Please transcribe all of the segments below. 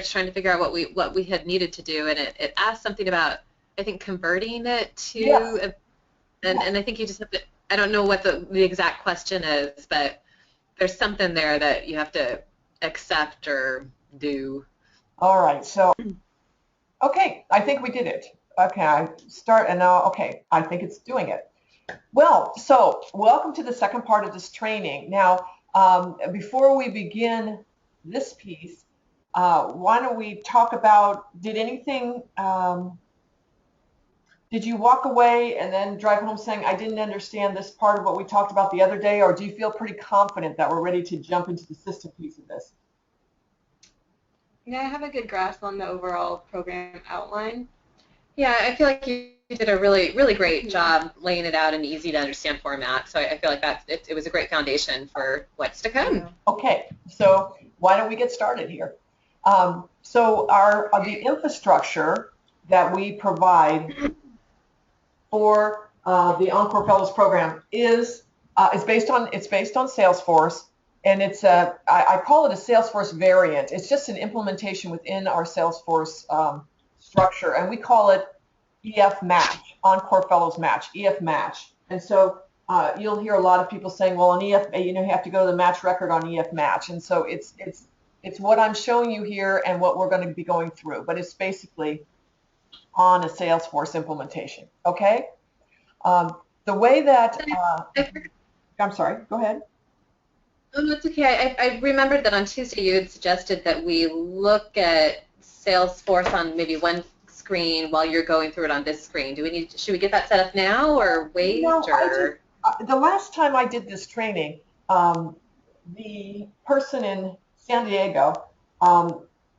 trying to figure out what we had needed to do, and it asked something about, I think, converting it to, Yes. and I think you just have to, I don't know what the exact question is, but there's something there that you have to accept or do. All right. So, okay, I think we did it. Okay, I start and now, okay, I think it's doing it. Well, so welcome to the second part of this training. Now, before we begin this piece, why don't we talk about, did you walk away and then drive home saying, I didn't understand this part of what we talked about the other day, or do you feel pretty confident that we're ready to jump into the system piece of this? Yeah, I have a good grasp on the overall program outline. Yeah, I feel like you did a really, really great job laying it out in easy to understand format. So I feel like it was a great foundation for what's to come. Yeah. Okay, so why don't we get started here? So the infrastructure that we provide for the Encore Fellows program is based on Salesforce, and I call it a Salesforce variant. It's just an implementation within our Salesforce structure, and we call it EF Match, Encore Fellows Match, EF Match. And so you'll hear a lot of people saying, well, on EF, you have to go to the match record on EF Match, and so it's what I'm showing you here and what we're going to be going through, but it's basically on a Salesforce implementation. Okay. The way that I'm sorry. Go ahead. Oh, no, it's okay. I remembered that on Tuesday you had suggested that we look at Salesforce on maybe one screen while you're going through it on this screen. Should we get that set up now or wait? Or the last time I did this training, the person in San Diego,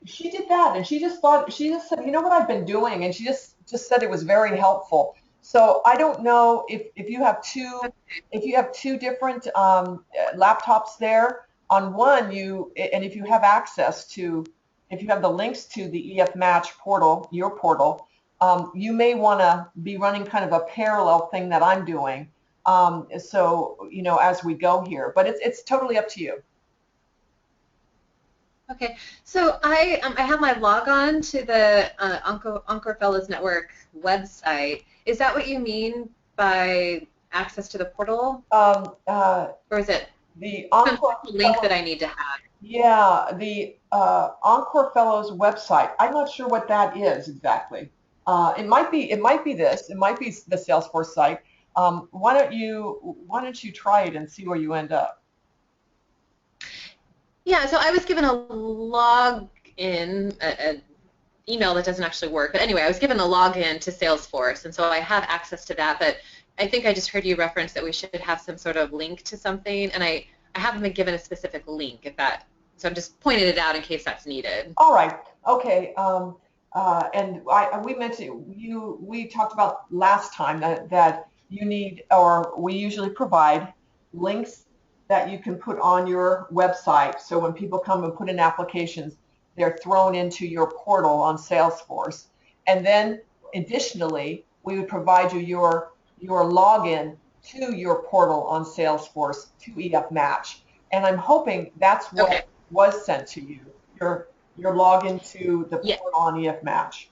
she did that, and she just said, you know what I've been doing, and she just said it was very helpful. So I don't know if you have two different laptops there. On one, and if you have if you have the links to the EF Match portal, your portal, you may want to be running kind of a parallel thing that I'm doing. So as we go here, but it's totally up to you. Okay, so I have my logon to the Encore Fellows Network website. Is that what you mean by access to the portal? Or is it the Encore link that I need to have? Yeah, the Encore Fellows website. I'm not sure what that is exactly. It might be this. It might be the Salesforce site. Why don't you try it and see where you end up? Yeah, so I was given a login, an email that doesn't actually work. But anyway, I was given a login to Salesforce, and so I have access to that. But I think I just heard you reference that we should have some sort of link to something, and I haven't been given a specific link. So I'm just pointing it out in case that's needed. All right. Okay. And we mentioned we talked about last time that you need, or we usually provide links that you can put on your website. So when people come and put in applications, they're thrown into your portal on Salesforce. And then additionally, we would provide you your login to your portal on Salesforce to EF Match. And I'm hoping that's what was sent to you, your login to the portal on EF Match.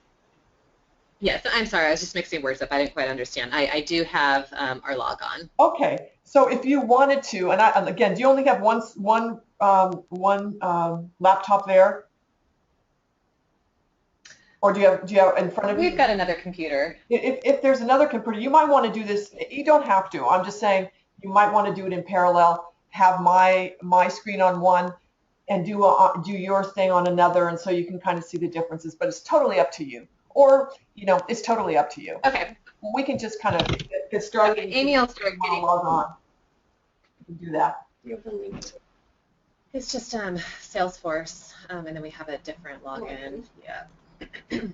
Yes, I'm sorry, I was just mixing words up. I didn't quite understand. I do have our logon. Okay, so if you wanted to, and again, do you only have one laptop there, or do you have in front of you? We've got another computer. If there's another computer, you might want to do this. You don't have to. I'm just saying you might want to do it in parallel. Have my screen on one, and do your thing on another, and so you can kind of see the differences. But it's totally up to you. Or, it's totally up to you. Okay. We can just kind of get started. Okay, Amy, I'll start getting log on. You can do that. It's just Salesforce, and then we have a different login. Yeah. Do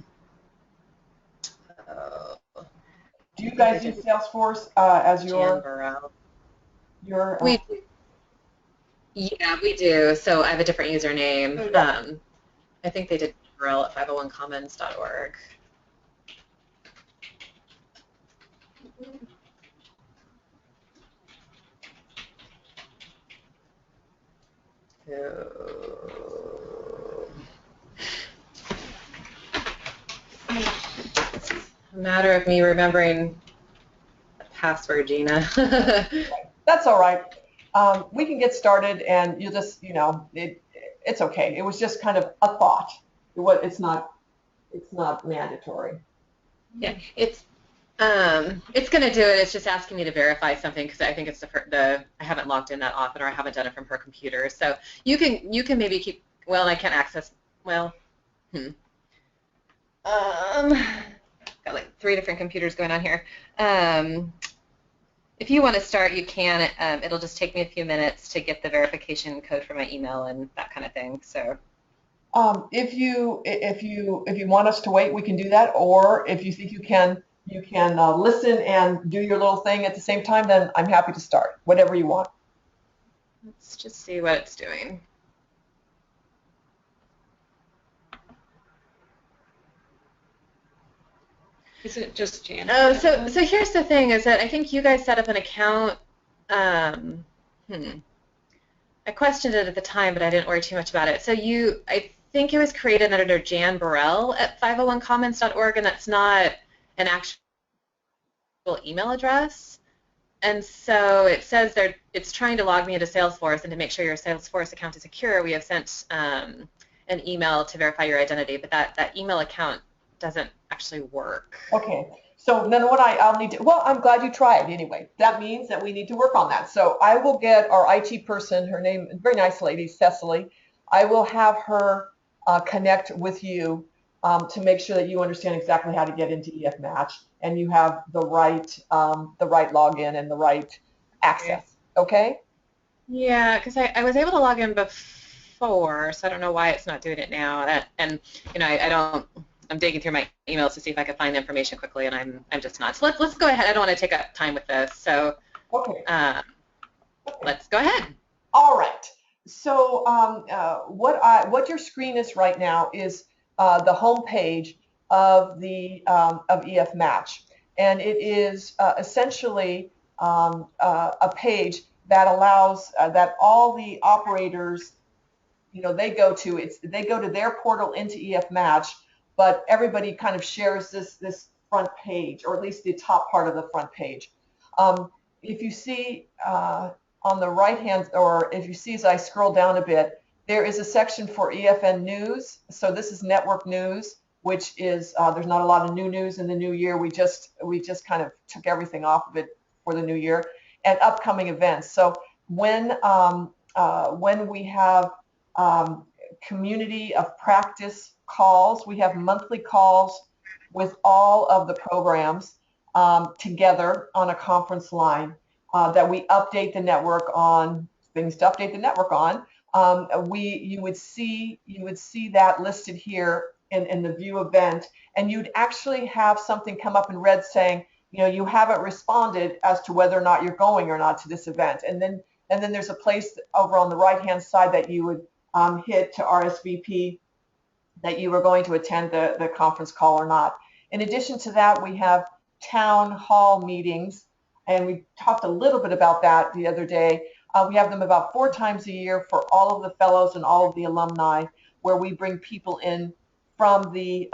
you guys use Salesforce as your? Yeah, we do. So I have a different username. I think they did URL at 501commons.org. a matter of me remembering the password, Gina. That's all right. We can get started, and you just, you know, it's okay. It was just kind of a thought. It's not mandatory. Yeah, it's going to do it. It's just asking me to verify something because I think it's I haven't logged in that often, or I haven't done it from her computer. So you can maybe keep. Well, I can't access. Well, got like 3 different computers going on here. If you want to start, you can. It'll just take me a few minutes to get the verification code for my email and that kind of thing. So. If you want us to wait, we can do that. Or if you think you can listen and do your little thing at the same time, then I'm happy to start. Whatever you want. Let's just see what it's doing. Is it just Jan? Oh, so here's the thing: is that I think you guys set up an account. I questioned it at the time, but I didn't worry too much about it. So I think it was created under Jan Burrell at 501commons.org, and that's not an actual email address. And so it says it's trying to log me into Salesforce, and to make sure your Salesforce account is secure, we have sent an email to verify your identity, but that email account doesn't actually work. Okay. So then what I'll need to, well, I'm glad you tried anyway. That means that we need to work on that. So I will get our IT person, her name, very nice lady, Cecily. I will have her connect with you to make sure that you understand exactly how to get into EF Match and you have the right login and the right access. Okay? Yeah, because I was able to log in before, so I don't know why it's not doing it now. And you know, I'm digging through my emails to see if I can find the information quickly, and I'm just not. So let's go ahead. I don't want to take up time with this. So okay. Let's go ahead. All right. So what your screen is right now is the home page of of EF Match, and it is essentially a page that allows that all the operators, you know, they go to their portal into EF Match, but everybody kind of shares this front page, or at least the top part of the front page. If you see on the right hand, or if you see as I scroll down a bit, there is a section for EFN News. So this is network news, which is there's not a lot of new news in the new year. We just kind of took everything off of it for the new year, and upcoming events. So when we have community of practice calls, we have monthly calls with all of the programs together on a conference line that we update the network on, things to update the network on. You would see that listed here in the view event, and you'd actually have something come up in red saying, you know, you haven't responded as to whether or not you're going or not to this event. And then there's a place over on the right hand side that you would hit to RSVP that you were going to attend the conference call or not. In addition to that, we have town hall meetings, and we talked a little bit about that the other day. We have them about 4 times a year for all of the fellows and all of the alumni, where we bring people in from the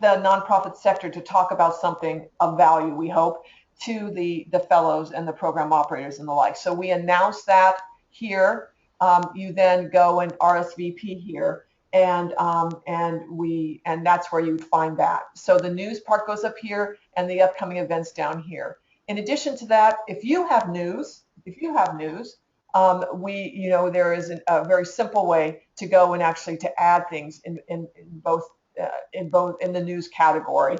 nonprofit sector to talk about something of value, we hope, to the fellows and the program operators and the like. So we announce that here. You then go and RSVP here, and that's where you'd find that. So the news part goes up here, and the upcoming events down here. In addition to that, if you have news, there is a very simple way to go and actually to add things in both in the news category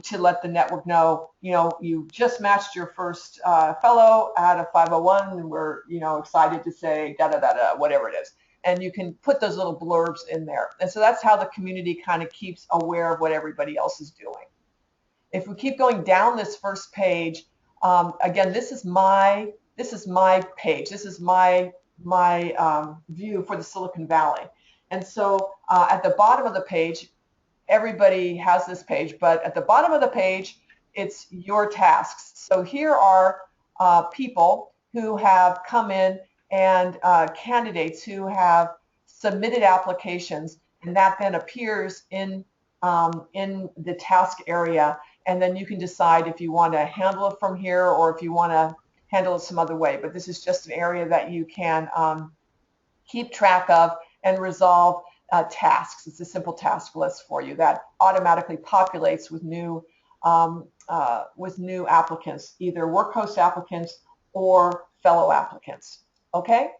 to let the network know, you know, you just matched your first fellow at a 501, and we're, you know, excited to say da da da da, whatever it is. And you can put those little blurbs in there. And so that's how the community kind of keeps aware of what everybody else is doing. If we keep going down this first page, again, this is my page. This is my view for the Silicon Valley. And so at the bottom of the page, everybody has this page, but at the bottom of the page, it's your tasks. So here are people who have come in, and candidates who have submitted applications, and that then appears in in the task area, and then you can decide if you want to handle it from here or if you want to handle it some other way. But this is just an area that you can keep track of and resolve tasks. It's a simple task list for you that automatically populates with new applicants, either work host applicants or fellow applicants. Okay.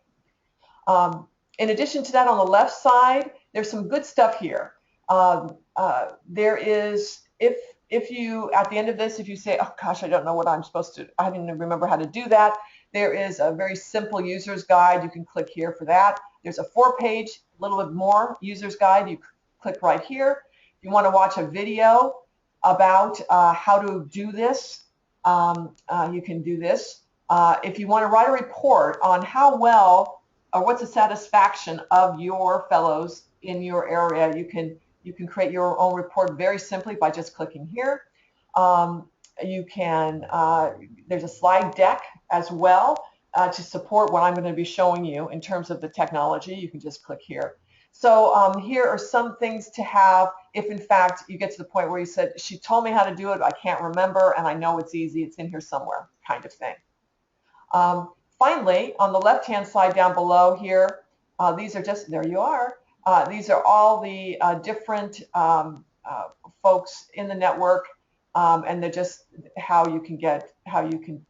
In addition to that, on the left side, there's some good stuff here. There is, if you, at the end of this, if you say, oh gosh, I don't know what I'm supposed to, I didn't remember how to do that, there is a very simple user's guide. You can click here for that. There's a 4-page, a little bit more user's guide. You click right here. If you want to watch a video about how to do this, you can do this. If you want to write a report on how well or what's the satisfaction of your fellows in your area, you can create your own report very simply by just clicking here. You can, there's a slide deck as well to support what I'm going to be showing you in terms of the technology. You can just click here. So here are some things to have if in fact you get to the point where you said, she told me how to do it, I can't remember, and I know it's easy, it's in here somewhere, kind of thing. Finally, on the left-hand side down below here, these are just, there you are. These are all the different folks in the network, and they're just how you can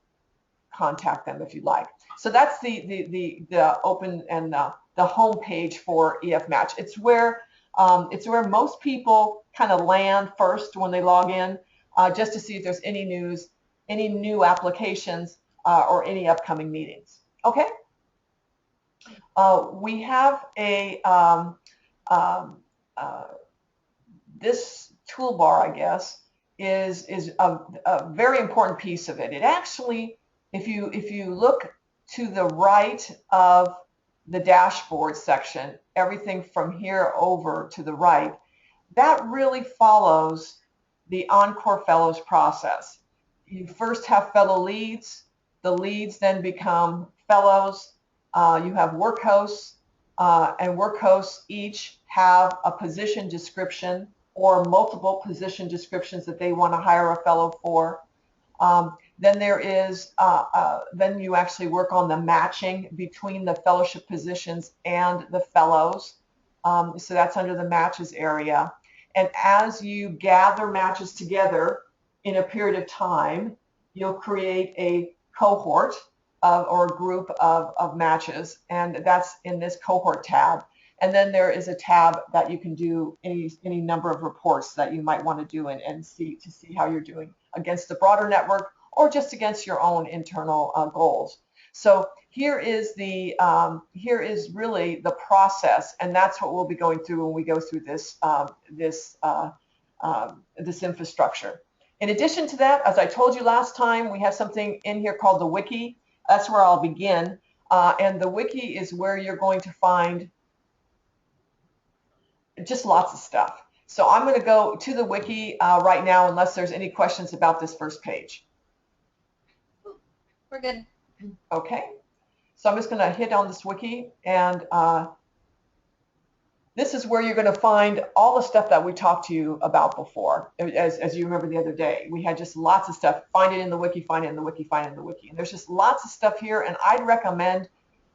contact them if you like. So that's the open and the home page for EF Match. It's where most people kind of land first when they log in, just to see if there's any news, any new applications, or any upcoming meetings. Okay. We have a this toolbar, I guess, is a very important piece of it. It actually, if you look to the right of the dashboard section, everything from here over to the right, that really follows the Encore Fellows process. You first have fellow leads. The leads then become fellows. You have work hosts, and work hosts each have a position description or multiple position descriptions that they want to hire a fellow for. Then there is, then you actually work on the matching between the fellowship positions and the fellows. So that's under the matches area. And as you gather matches together in a period of time, you'll create a cohort or a group of matches, and that's in this cohort tab. And then there is a tab that you can do any number of reports that you might want to do and see how you're doing against the broader network or just against your own internal goals. So here is really the process, and that's what we'll be going through when we go through this this infrastructure. In addition to that, as I told you last time, we have something in here called the Wiki. That's where I'll begin, and the Wiki is where you're going to find just lots of stuff. So I'm going to go to the Wiki right now, unless there's any questions about this first page. We're good. Okay, so I'm just going to hit on this Wiki, and this is where you're going to find all the stuff that we talked to you about before. As you remember the other day, we had just lots of stuff. Find it in the Wiki, find it in the Wiki, find it in the Wiki. And there's just lots of stuff here, and I'd recommend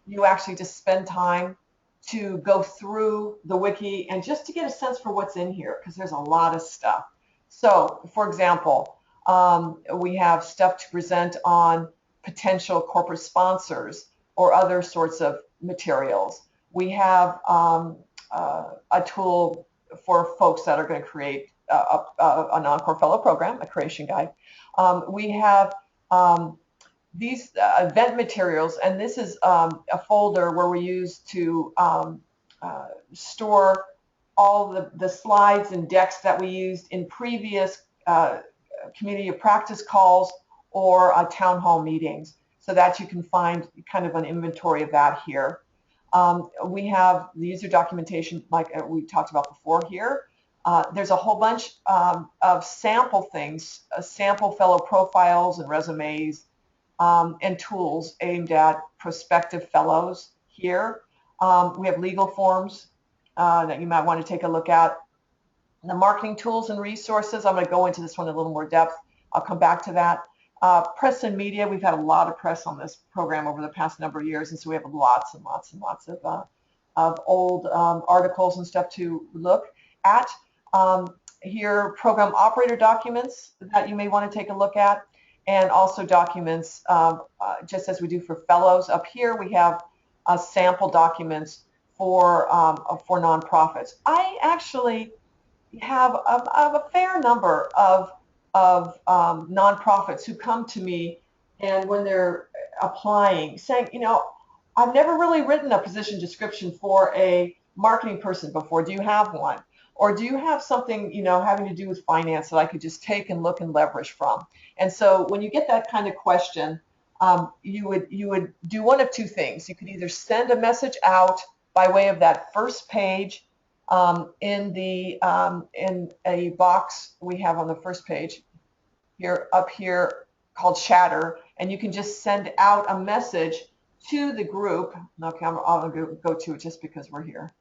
you actually just spend time to go through the Wiki and just to get a sense for what's in here, because there's a lot of stuff. So, for example, we have stuff to present on potential corporate sponsors or other sorts of materials. We have a tool for folks that are going to create an Encore Fellow program, a creation guide. We have these event materials, and this is a folder where we use to store all the slides and decks that we used in previous community of practice calls or town hall meetings, so that you can find kind of an inventory of that here. We have the user documentation like we talked about before here. There's a whole bunch of sample things, sample fellow profiles and resumes, and tools aimed at prospective fellows here. We have legal forms that you might want to take a look at. The marketing tools and resources, I'm going to go into this one in a little more depth. I'll come back to that. Press and media, we've had a lot of press on this program over the past number of years, and so we have lots and lots and lots of old articles and stuff to look at. Here, program operator documents that you may want to take a look at, and also documents, just as we do for fellows. Up here, we have sample documents for nonprofits. I actually have a fair number of nonprofits who come to me, and when they're applying, saying, you know, I've never really written a position description for a marketing person before. Do you have one? Or do you have something, you know, having to do with finance that I could just take and look and leverage from? And so when you get that kind of question, you would do one of two things. You could either send a message out by way of that first page in a box we have on the first page here, up here, called chatter, and you can just send out a message to the group. Okay, I'll go to it just because we're here.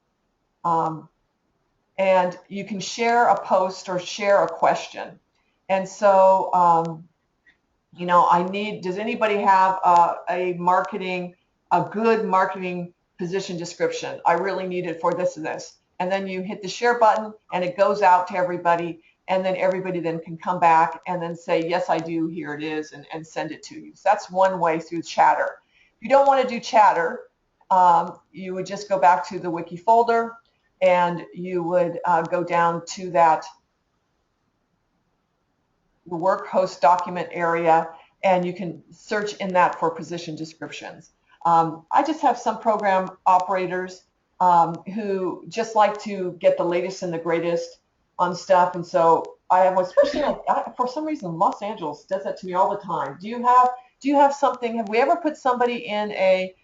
And you can share a post or share a question. And so, you know, does anybody have a good marketing position description? I really need it for this and this. And then you hit the share button and it goes out to everybody, and then everybody then can come back and then say, yes, I do, here it is, and send it to you. So that's one way through chatter. If you don't want to do chatter, you would just go back to the Wiki folder, and you would go down to the work host document area, and you can search in that for position descriptions. I just have some program operators who just like to get the latest and the greatest on stuff, and so I have, especially for some reason, Los Angeles does that to me all the time. Do you have something? Have we ever put somebody in a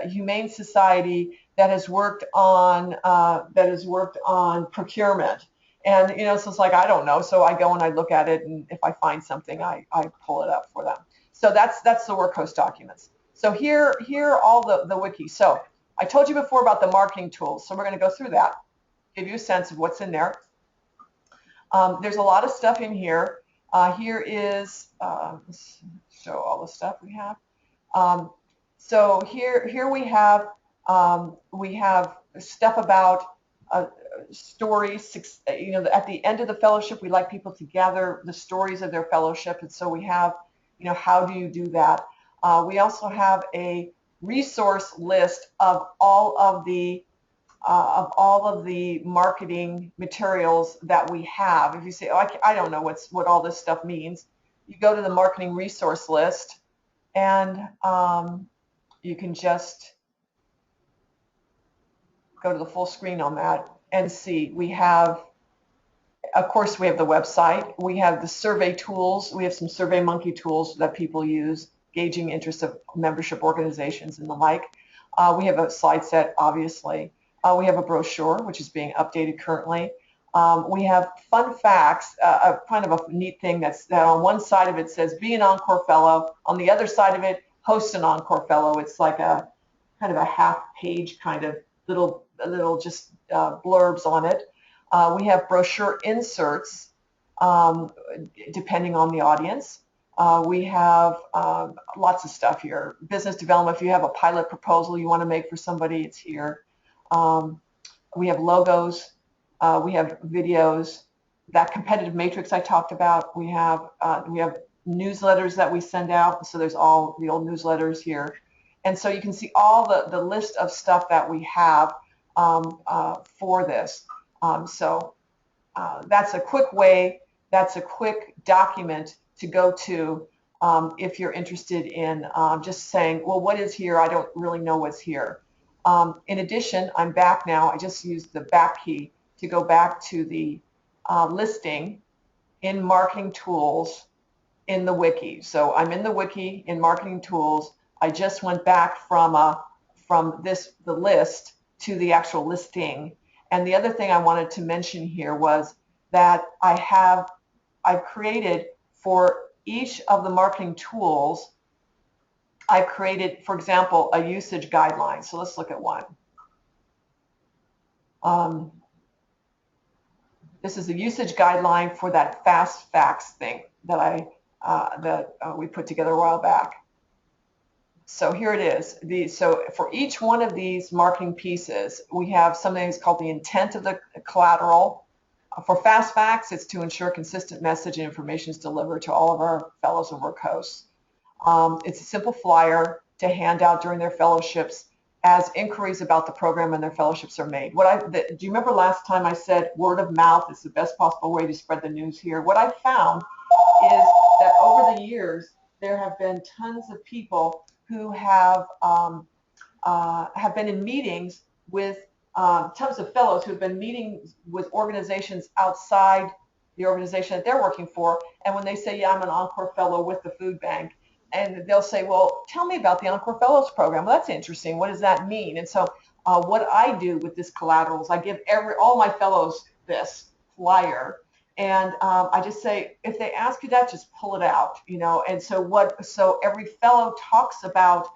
humane society that has worked on procurement? And you know, so it's like, I don't know. So I go and I look at it, and if I find something, I pull it up for them. So that's the work host documents. So here are all the wiki. So I told you before about the marketing tools. So we're going to go through that, give you a sense of what's in there. There's a lot of stuff in here. Here is, let's show all the stuff we have. So here we have stuff about stories. You know, at the end of the fellowship, we like people to gather the stories of their fellowship, and so we have, you know, how do you do that? We also have a resource list of all of the marketing materials that we have. If you say, oh, I don't know what all this stuff means, you go to the marketing resource list, and you can just go to the full screen on that and see. We have, of course, we have the website. We have the survey tools. We have some SurveyMonkey tools that people use, gauging interest of membership organizations and the like. We have a slide set, obviously. We have a brochure, which is being updated currently. We have fun facts, kind of a neat thing that on one side of it says, be an Encore Fellow. On the other side of it, host an Encore Fellow. It's like a kind of a half-page kind of little just blurbs on it. We have brochure inserts, depending on the audience. We have lots of stuff here. Business development, if you have a pilot proposal you want to make for somebody, it's here. We have logos. We have videos. That competitive matrix I talked about. We have newsletters that we send out. So there's all the old newsletters here. And so you can see all the list of stuff that we have for this. So that's a quick way, that's a quick document to go to if you're interested in just saying, well, what is here? I don't really know what's here. In addition, I'm back now. I just used the back key to go back to the listing in Marketing Tools in the Wiki. So I'm in the Wiki in Marketing Tools. I just went back from the list to the actual listing. And the other thing I wanted to mention here was that I've created for each of the marketing tools, I've created, for example, a usage guideline. So let's look at one. This is a usage guideline for that fast facts thing that we put together a while back. So here it is. So for each one of these marketing pieces, we have something that's called the intent of the collateral. For fast facts, it's to ensure consistent message and information is delivered to all of our fellows and work hosts. It's a simple flyer to hand out during their fellowships as inquiries about the program and their fellowships are made. Do you remember last time I said word of mouth is the best possible way to spread the news here? What I found is that over the years, there have been tons of people who have been in meetings with tons of fellows who have been meeting with organizations outside the organization that they're working for. And when they say, yeah, I'm an Encore Fellow with the food bank, and they'll say, well, tell me about the Encore Fellows program. Well, that's interesting. What does that mean? And so what I do with this collateral is I give all my fellows this flyer. And I just say, if they ask you that, just pull it out, And so every fellow talks about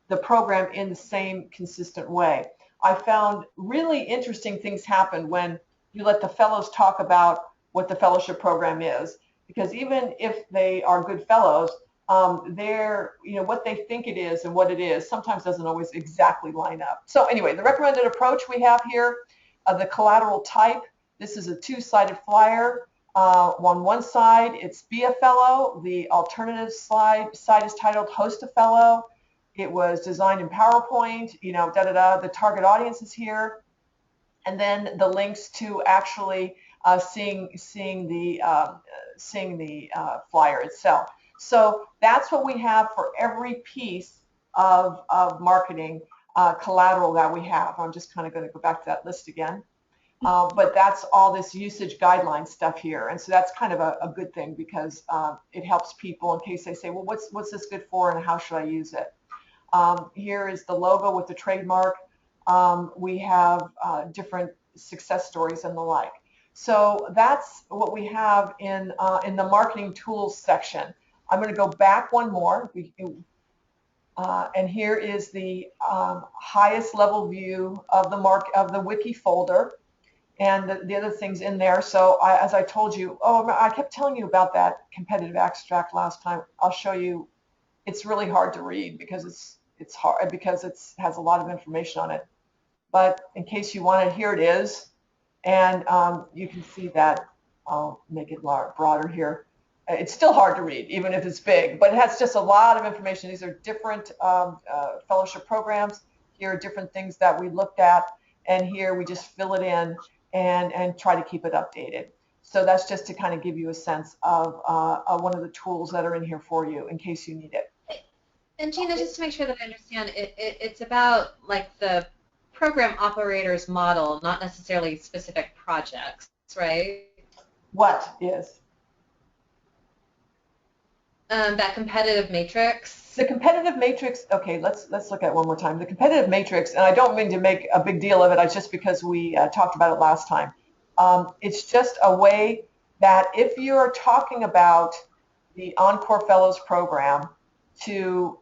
the program in the same consistent way. I found really interesting things happen when you let the fellows talk about what the fellowship program is, because even if they are good fellows, what they think it is and what it is sometimes doesn't always exactly line up. So anyway, the recommended approach we have here, the collateral type. This is a two-sided flyer. On one side, it's Be a Fellow. The alternative side is titled Host a Fellow. It was designed in PowerPoint, The target audience is here. And then the links to actually seeing the flyer itself. So that's what we have for every piece of marketing collateral that we have. I'm just kind of going to go back to that list again. But that's all this usage guideline stuff here. And so that's kind of a good thing because it helps people in case they say, well, what's this good for and how should I use it? Here is the logo with the trademark. We have different success stories and the like. So that's what we have in the marketing tools section. I'm going to go back one more. And here is the highest level view of the Wiki folder and the other things in there. So as I told you, I kept telling you about that competitive abstract last time. I'll show you. It's really hard to read because it's hard because it has a lot of information on it. But in case you want it, here it is. And you can see that. I'll make it broader here. It's still hard to read, even if it's big, but it has just a lot of information. These are different fellowship programs. Here are different things that we looked at, and here we just fill it in and try to keep it updated. So that's just to kind of give you a sense of one of the tools that are in here for you in case you need it. And Gina, just to make sure that I understand, it's about like the program operator's model, not necessarily specific projects, right? What is? That competitive matrix. The competitive matrix, okay, let's look at it one more time. The competitive matrix, and I don't mean to make a big deal of it, it's just because we talked about it last time. It's just a way that if you're talking about the Encore Fellows program to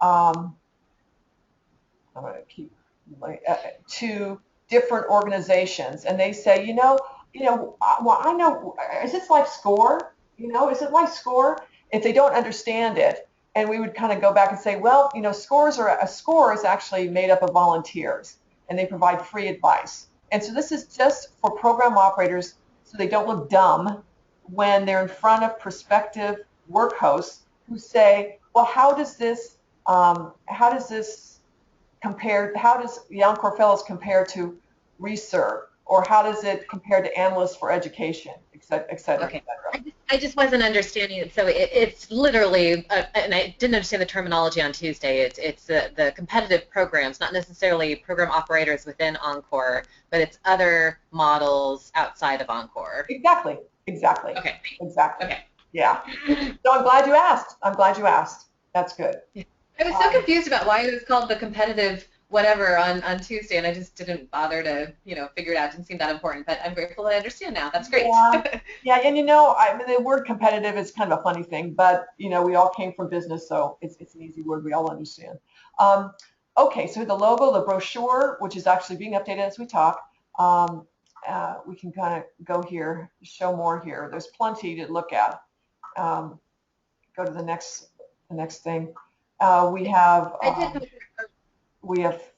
to different organizations, and they say, well, I know, is this like SCORE? Is it like SCORE? If they don't understand it, and we would kind of go back and say, well, SCORE is actually made up of volunteers, and they provide free advice. And so this is just for program operators so they don't look dumb when they're in front of prospective work hosts who say, well, how does this compare? How does the Encore Fellows compare to Reserve? Or how does it compare to Analysts for Education, et cetera, et cetera, okay. et cetera? I just wasn't understanding it. So it's literally, and I didn't understand the terminology on Tuesday, it's the competitive programs, not necessarily program operators within Encore, but it's other models outside of Encore. Exactly. Okay. Exactly. Okay. Yeah. So I'm glad you asked. That's good. I was so confused about why it was called the competitive whatever on Tuesday, and I just didn't bother to, figure it out. It didn't seem that important, but I'm grateful that I understand now. That's great. Yeah, and the word competitive is kind of a funny thing, but we all came from business, so it's an easy word we all understand. Okay, so the logo, the brochure, which is actually being updated as we talk, we can kind of go here, show more here. There's plenty to look at. Go to the next thing. We have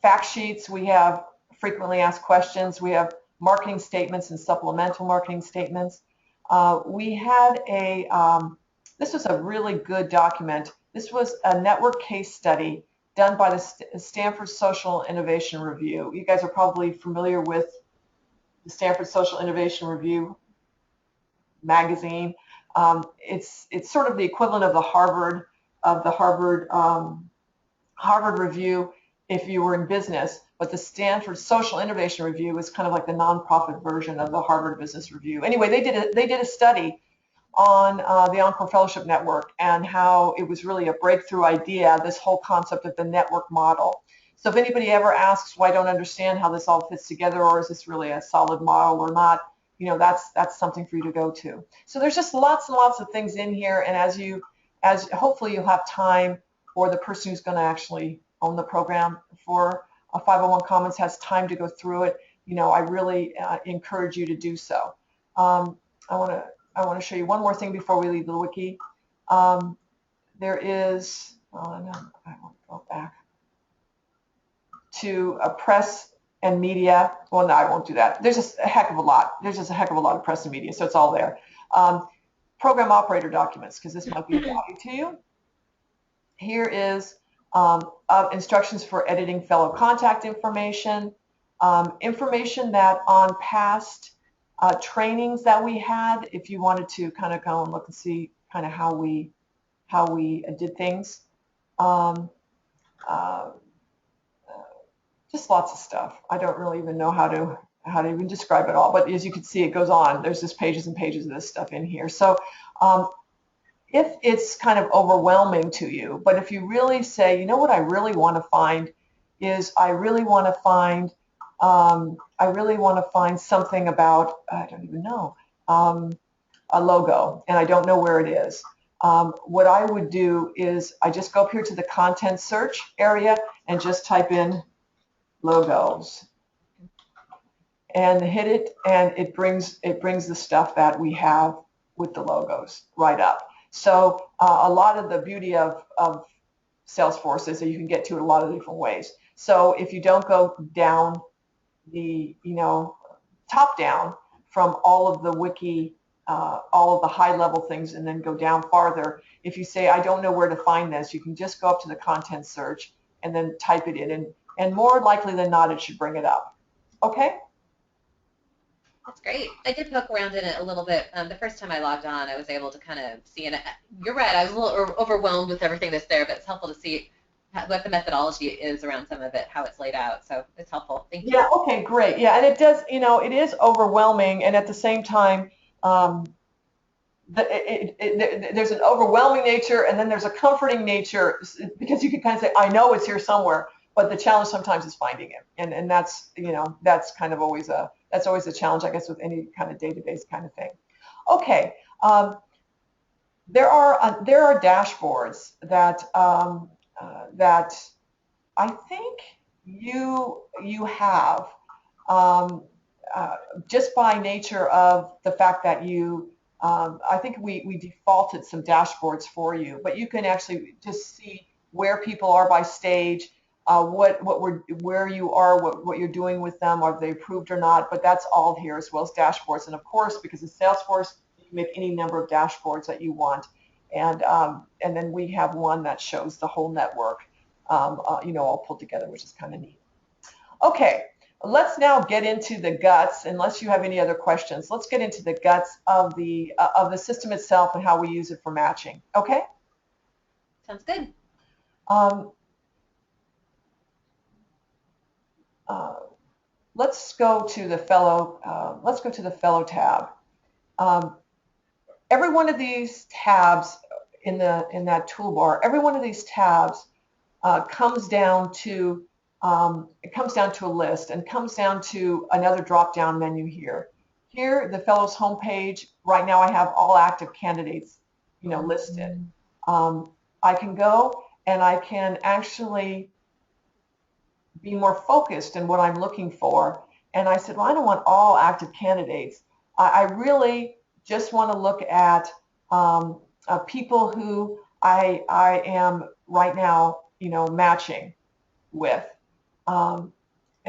fact sheets. We have frequently asked questions. We have marketing statements and supplemental marketing statements. We had this was a really good document. This was a network case study done by the Stanford Social Innovation Review. You guys are probably familiar with the Stanford Social Innovation Review magazine. It's sort of the equivalent of the Harvard Review if you were in business, but the Stanford Social Innovation Review is kind of like the nonprofit version of the Harvard Business Review. Anyway, they did a study on the Encore Fellowship Network and how it was really a breakthrough idea, this whole concept of the network model. So if anybody ever asks, well, I don't understand how this all fits together, or is this really a solid model or not, you know, that's something for you to go to. So there's just lots and lots of things in here, and as hopefully you'll have time, or the person who's going to actually own the program for a 501 Commons has time to go through it, you know, I really encourage you to do so. I want to show you one more thing before we leave the wiki. There is, I won't go back to press and media. Well, no, I won't do that. There's just a heck of a lot. There's just a heck of a lot of press and media, so it's all there. Program operator documents, because this might be of value to you. Here is instructions for editing fellow contact information, information that on past trainings that we had, if you wanted to kind of go and look and see kind of how we did things. Just lots of stuff. I don't really even know how to even describe it all, but as you can see, it goes on. There's just pages and pages of this stuff in here. So if it's kind of overwhelming to you, but if you really say, you know what I really want to find is I really want to find something about, I don't even know, a logo, and I don't know where it is. What I would do is I just go up here to the content search area and just type in logos and hit it, and it brings the stuff that we have with the logos right up. So a lot of the beauty of Salesforce is that you can get to it a lot of different ways. So if you don't go down the, top down from all of the wiki, all of the high level things, and then go down farther, if you say, I don't know where to find this, you can just go up to the content search and then type it in, and more likely than not, it should bring it up. Okay? That's great. I did poke around in it a little bit. The first time I logged on, I was able to kind of see, and you're right, I was a little overwhelmed with everything that's there, but it's helpful to see what the methodology is around some of it, how it's laid out. So it's helpful. Thank you. Yeah, okay, great. Yeah, and it does, it is overwhelming, and at the same time, there's an overwhelming nature, and then there's a comforting nature, because you can kind of say, I know it's here somewhere, but the challenge sometimes is finding it, and that's, that's kind of always a challenge, I guess, with any kind of database kind of thing. Okay, there are dashboards that that I think you have just by nature of the fact that you. I think we defaulted some dashboards for you, but you can actually just see where people are by stage, where you are, what you're doing with them, are they approved or not, but that's all here, as well as dashboards. And of course, because it's Salesforce, you can make any number of dashboards that you want. And then we have one that shows the whole network, all pulled together, which is kind of neat. Okay. Let's now get into the guts, unless you have any other questions. Let's get into the guts of the system itself and how we use it for matching. Okay? Sounds good. Let's go to the fellow. Let's go to the fellow tab. Every one of these tabs in that toolbar, every one of these tabs comes down to a list, and comes down to another drop-down menu here. Here, the Fellows homepage, right now I have all active candidates, listed. I can go and I can actually be more focused in what I'm looking for, And I said, well, I don't want all active candidates. I really just want to look at people who I am right now, matching with. And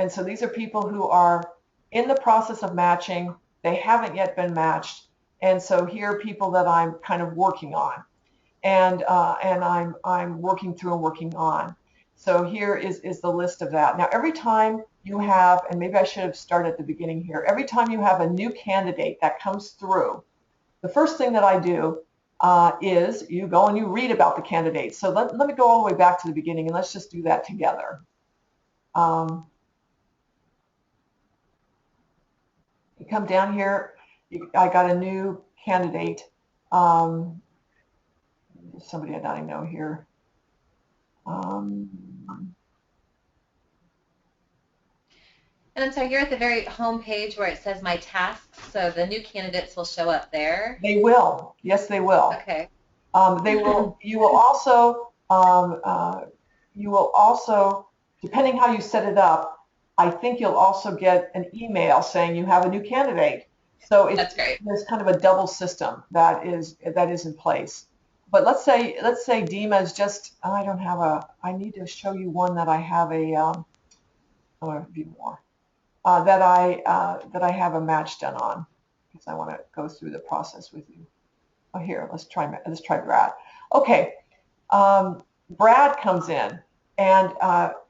so these are people who are in the process of matching. They haven't yet been matched. And so here are people that I'm kind of working on. And I'm working through and working on. So here is the list of that. Now, every time you have, and maybe I should have started at the beginning here, every time you have a new candidate that comes through, the first thing that I do is you go and you read about the candidate. So let me go all the way back to the beginning, and let's just do that together. You come down here, I got a new candidate. Somebody I don't know here. And I'm sorry, you're at the very home page where it says my tasks, so the new candidates will show up there. They will. Yes, they will. Okay. They will. You will also. Depending how you set it up, I think you'll also get an email saying you have a new candidate. So That's great. There's kind of a double system that is in place. But let's say Dima is just. I don't have a. I need to show you one that I have a. I want to view more. That I have a match done on, because I want to go through the process with you. Oh, here, let's try Brad. Okay, Brad comes in, and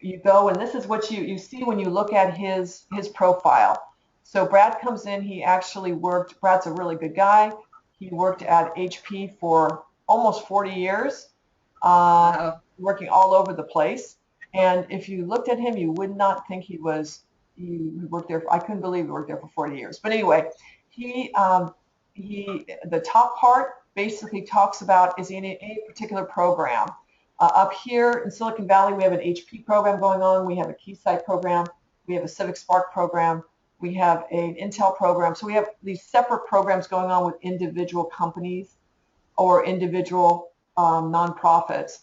you go, and this is what you see when you look at his profile. So Brad comes in. He actually worked. Brad's a really good guy. He worked at HP for almost 40 years, Wow. working all over the place. And if you looked at him, you would not think he was. He worked there. I couldn't believe he worked there for 40 years. But anyway, the top part basically talks about, is he in any particular program. Up here in Silicon Valley, we have an HP program going on. We have a Keysight program. We have a Civic Spark program. We have an Intel program. So we have these separate programs going on with individual companies or individual nonprofits,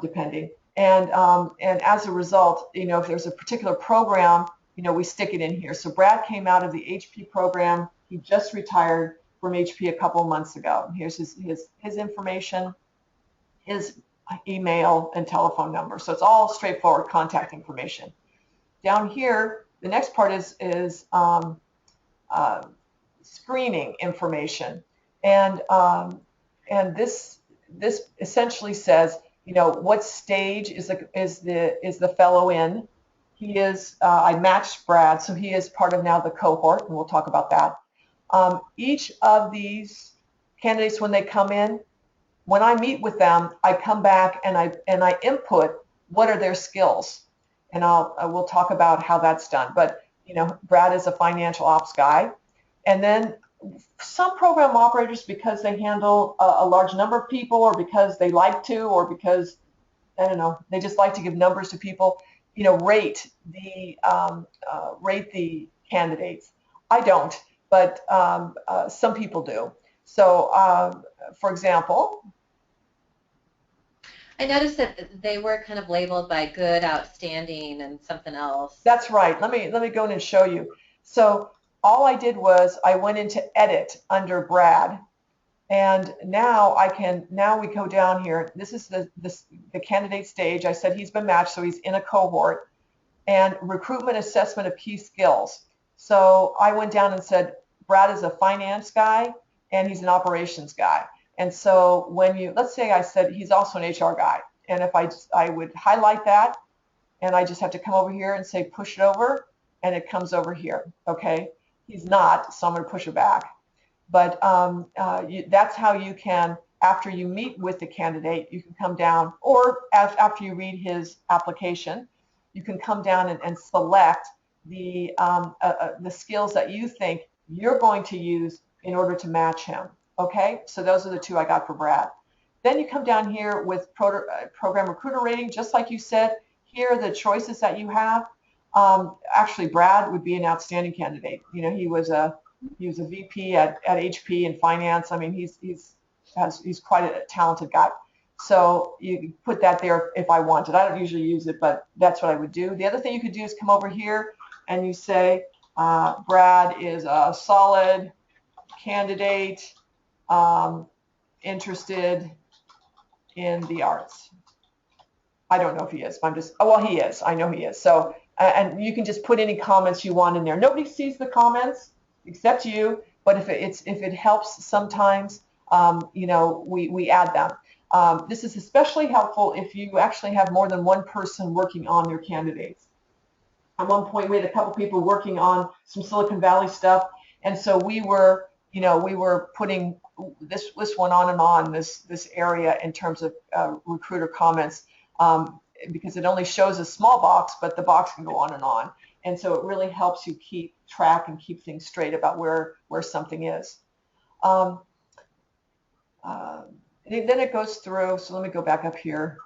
depending. And as a result, if there's a particular program, we stick it in here. So Brad came out of the HP program. He just retired from HP a couple of months ago. Here's his information, his email and telephone number. So it's all straightforward contact information. Down here, the next part is screening information, and this essentially says, what stage is the fellow in. He is. I matched Brad, so he is part of now the cohort, and we'll talk about that. Each of these candidates, when they come in, when I meet with them, I come back and I input what are their skills, and we'll talk about how that's done. But Brad is a financial ops guy, and then some program operators, because they handle a large number of people, or because they like to, or because I don't know, they just like to give numbers to people, rate the candidates. I don't, but some people do. So, for example, I noticed that they were kind of labeled by good, outstanding, and something else. That's right. Let me go in and show you. So all I did was I went into edit under Brad, and now we go down here. This is the candidate stage. I said he's been matched, so he's in a cohort, and recruitment assessment of key skills. So I went down and said Brad is a finance guy and he's an operations guy. And so let's say I said he's also an HR guy, and if I would highlight that, and I just have to come over here and say push it over, and it comes over here. Okay, he's not, so I'm going to push it back. But that's how you can, after you meet with the candidate, you can come down, or after you read his application, you can come down and select the skills that you think you're going to use in order to match him. Okay, so those are the two I got for Brad. Then you come down here with program recruiter rating, just like you said. Here are the choices that you have. Actually, Brad would be an outstanding candidate. He was a VP at HP in finance. I mean, he's quite a talented guy. So you put that there if I wanted. I don't usually use it, but that's what I would do. The other thing you could do is come over here and you say, Brad is a solid candidate, interested in the arts. I don't know if he is, but I'm just, oh, well, he is. I know he is. So, and you can just put any comments you want in there. Nobody sees the comments except you, but if it helps sometimes, you know, we add them. This is especially helpful if you actually have more than one person working on your candidates. At one point, we had a couple people working on some Silicon Valley stuff, and so we were, you know, we were putting this one on this area in terms of recruiter comments, because it only shows a small box, but the box can go on, and so it really helps you keep track and keep things straight about where something is. Then it goes through. So let me go back up here.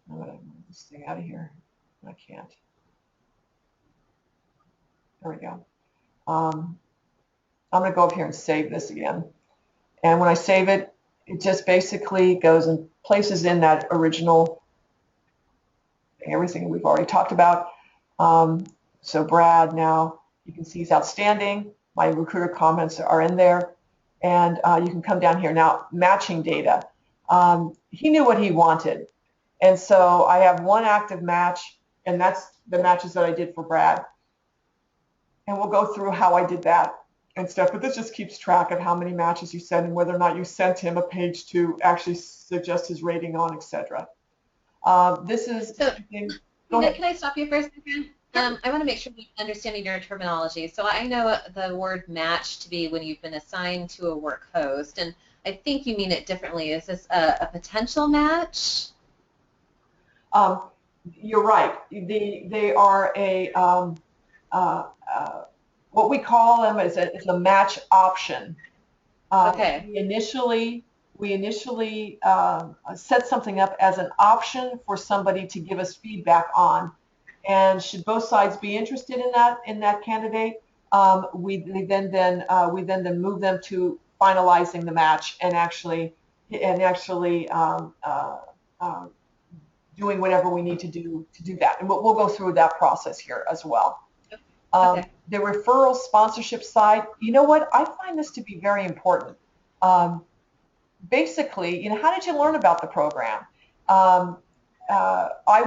I'm going to move this thing out of here. I can't. There we go. I'm going to go up here and save this again. And when I save it, it just basically goes and places in that original, everything we've already talked about. So Brad, now you can see he's outstanding. My recruiter comments are in there. And you can come down here now, matching data. He knew what he wanted. And so I have one active match, and that's the matches that I did for Brad. And we'll go through how I did that and stuff. But this just keeps track of how many matches you sent and whether or not you sent him a page to actually suggest his rating on, etc. This is... So, can I stop you for a second? I want to make sure I'm understanding your terminology. So I know the word match to be when you've been assigned to a work host, and I think you mean it differently. Is this a potential match? You're right. They are a what we call them is a match option. Okay. We initially set something up as an option for somebody to give us feedback on. And should both sides be interested in that candidate, we then move them to finalizing the match and actually doing whatever we need to do that. And we'll go through that process here as well. Okay. The referral sponsorship side, you know what? I find this to be very important. Basically, you know, how did you learn about the program? I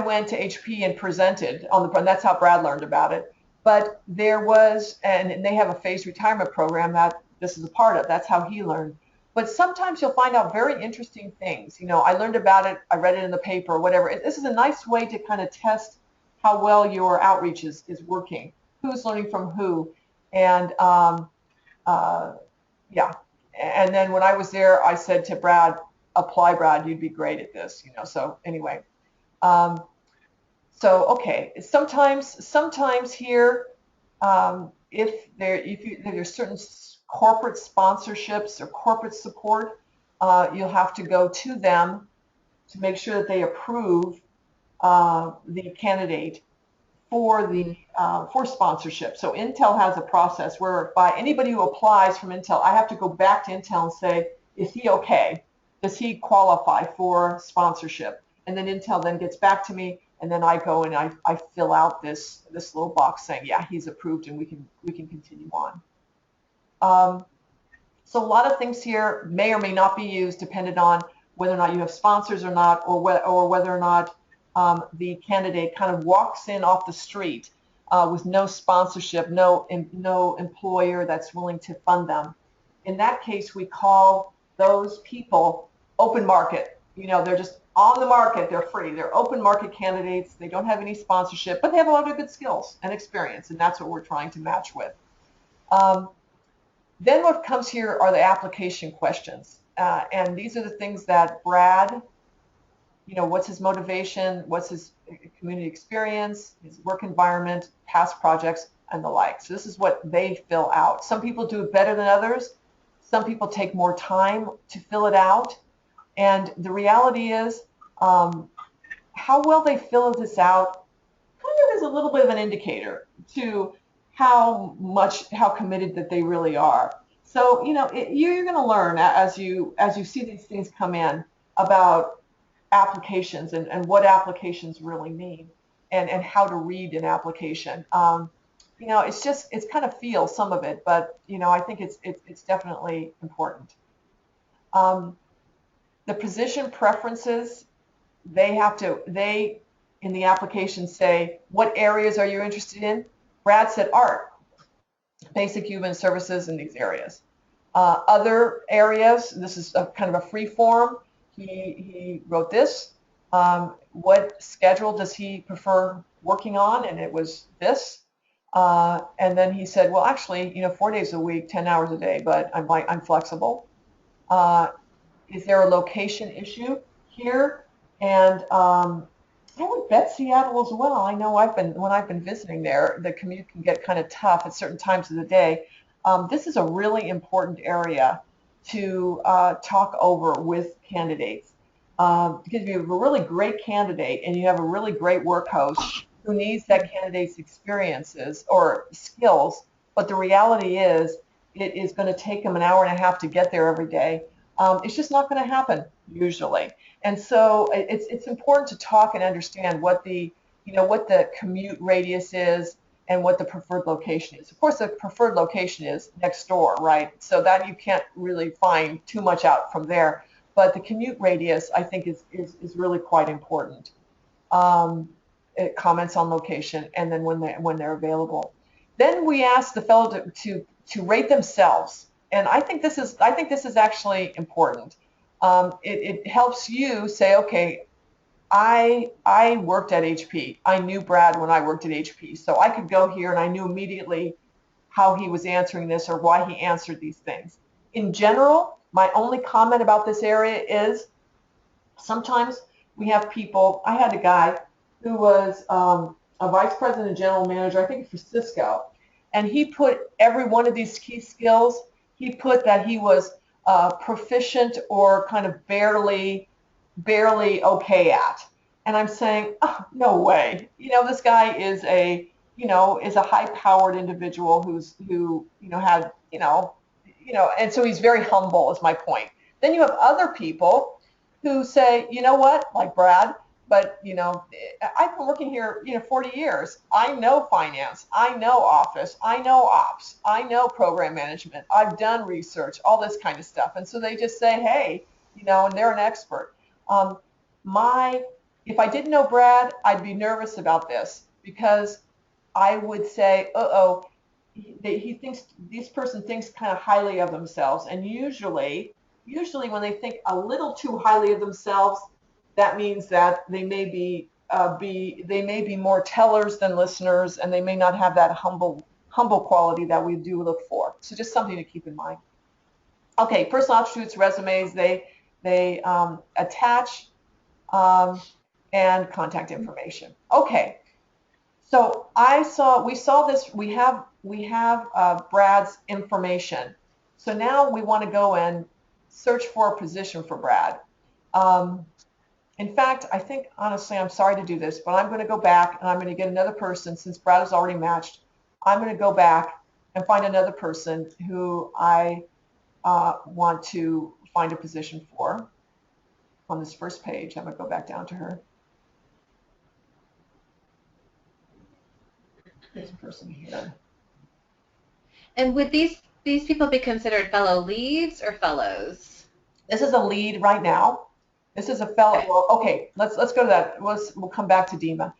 went to HP and presented on the, and that's how Brad learned about it. But there was, and they have a phased retirement program that this is a part of. That's how he learned. But sometimes you'll find out very interesting things. You know, I learned about it, I read it in the paper, or whatever. This is a nice way to kind of test how well your outreach is working. Who's learning from who? And yeah. And then when I was there, I said to Brad, apply, Brad, you'd be great at this. You know, so anyway. So okay, sometimes here, if there's certain corporate sponsorships or corporate support, you'll have to go to them to make sure that they approve the candidate for sponsorship. So Intel has a process whereby anybody who applies from Intel, I have to go back to Intel and say, is he okay? Does he qualify for sponsorship? And then Intel then gets back to me, and then I go and I fill out this little box saying, yeah, he's approved, and we can continue on. So a lot of things here may or may not be used, depending on whether or not you have sponsors or not, or whether or not the candidate kind of walks in off the street with no sponsorship, no employer that's willing to fund them. In that case, we call those people open market. You know, they're just on the market, they're free. They're open market candidates. They don't have any sponsorship, but they have a lot of good skills and experience, and that's what we're trying to match with. Then what comes here are the application questions. And these are the things that Brad, you know, what's his motivation, what's his community experience, his work environment, past projects, and the like. So this is what they fill out. Some people do it better than others. Some people take more time to fill it out. And the reality is, how well they fill this out kind of is a little bit of an indicator to how committed that they really are. So, you know, you're going to learn as you see these things come in about applications and what applications really mean and how to read an application. it's kind of feel some of it, but I think it's definitely important. The position preferences, they in the application say, what areas are you interested in? Brad said art, basic human services in these areas. Other areas, this is kind of a free form. He wrote this. What schedule does he prefer working on? And it was this. And then he said, well, actually, 4 days a week, 10 hours a day, but I'm flexible. Is there a location issue here? And I would bet Seattle as well. I know when I've been visiting there, the commute can get kind of tough at certain times of the day. This is a really important area to talk over with candidates. Because if you have a really great candidate and you have a really great work host who needs that candidate's experiences or skills, but the reality is it is going to take them an hour and a half to get there every day. It's just not going to happen usually. And so it's important to talk and understand what the commute radius is and what the preferred location is. Of course, the preferred location is next door, right? So that you can't really find too much out from there. But the commute radius, I think, is really quite important. It comments on location and then when they're available. Then we ask the fellow to rate themselves, and I think this is actually important. It helps you say, okay, I worked at HP. I knew Brad when I worked at HP, so I could go here and I knew immediately how he was answering this or why he answered these things. In general, my only comment about this area is sometimes we have people. I had a guy who was a vice president and general manager, I think for Cisco, and he put every one of these key skills, he put that he was proficient or kind of barely okay at. And I'm saying, oh, no way. This guy is a high-powered individual who had, and so he's very humble is my point. Then you have other people who say, you know what, like Brad, but I've been working here 40 years. I know finance, I know office, I know ops, I know program management, I've done research, all this kind of stuff. And so they just say, hey, and they're an expert. If I didn't know Brad, I'd be nervous about this because I would say, this person thinks kind of highly of themselves, and usually when they think a little too highly of themselves, that means that they may be more tellers than listeners, and they may not have that humble quality that we do look for. So just something to keep in mind. Okay, personal attributes, resumes, they attach and contact information. Okay, so we saw this. We have Brad's information. So now we want to go and search for a position for Brad. In fact, I think, honestly, I'm sorry to do this, but I'm going to go back and I'm going to get another person. Since Brad is already matched, I'm going to go back and find another person who I want to find a position for. On this first page, I'm going to go back down to her. This person here. And would these people be considered fellow leads or fellows? This is a lead right now. This is a fellow. Okay. Well, okay, let's go to that. We'll come back to Dima.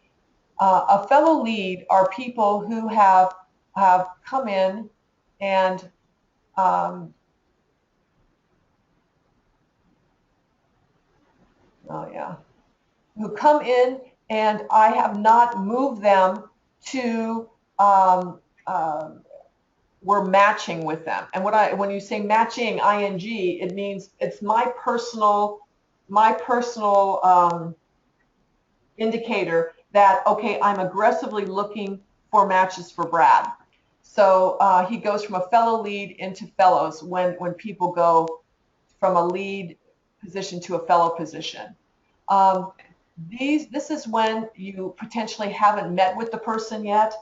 A fellow lead are people who have come in and who come in and I have not moved them to we're matching with them. And when you say matching ing, it means it's my personal indicator that, okay, I'm aggressively looking for matches for Brad. So he goes from a fellow lead into fellows when people go from a lead position to a fellow position. This is when you potentially haven't met with the person yet,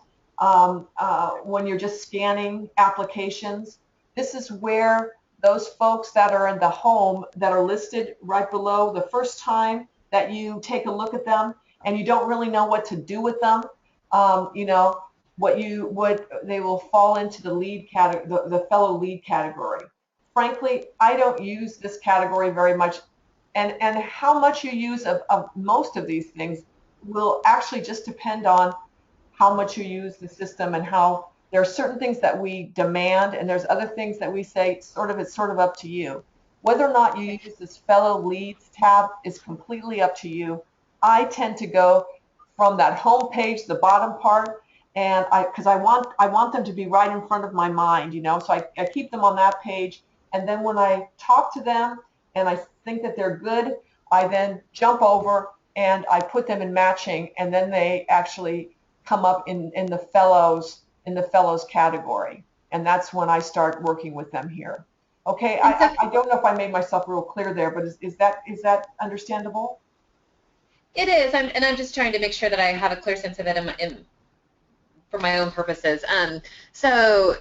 when you're just scanning applications. This is where those folks that are in the home that are listed right below, the first time that you take a look at them and you don't really know what to do with them, they will fall into the lead category, the fellow lead category. Frankly, I don't use this category very much, and how much you use of most of these things will actually just depend on how much you use the system, and how there are certain things that we demand, and there's other things that we say it's sort of up to you. Whether or not you use this fellow leads tab is completely up to you. I tend to go from that home page, the bottom part, and because I want them to be right in front of my mind, so I keep them on that page, and then when I talk to them and I think that they're good, I then jump over and I put them in matching, and then they actually come up in the fellows category, and that's when I start working with them here. Okay, I don't know if I made myself real clear there, but is that understandable? It is, and I'm just trying to make sure that I have a clear sense of it for my own purposes. So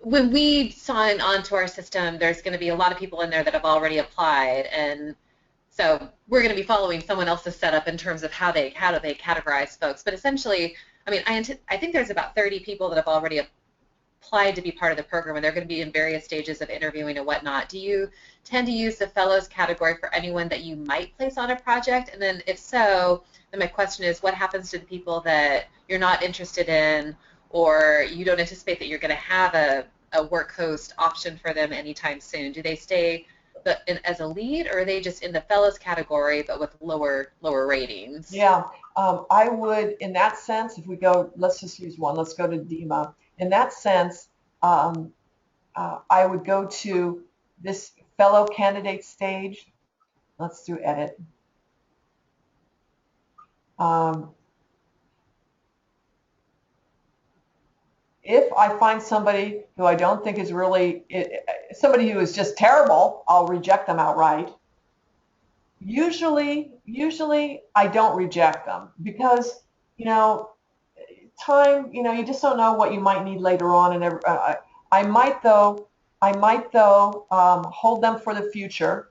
when we sign onto our system, there's going to be a lot of people in there that have already applied, and so we're going to be following someone else's setup in terms of how do they categorize folks. But essentially, I mean, I think there's about 30 people that have already applied to be part of the program, and they're going to be in various stages of interviewing and whatnot. Do you tend to use the fellows category for anyone that you might place on a project? And then if so, then my question is, what happens to the people that you're not interested in, or you don't anticipate that you're going to have a work host option for them anytime soon? Do they stay as a lead, or are they just in the fellows category but with lower ratings? Yeah, I would, in that sense, if we go, let's just use one. Let's go to DEMA. In that sense, I would go to this fellow candidate stage. Let's do edit. If I find somebody who I don't think is really, somebody who is just terrible, I'll reject them outright. Usually I don't reject them because, time, you just don't know what you might need later on. And I might though hold them for the future,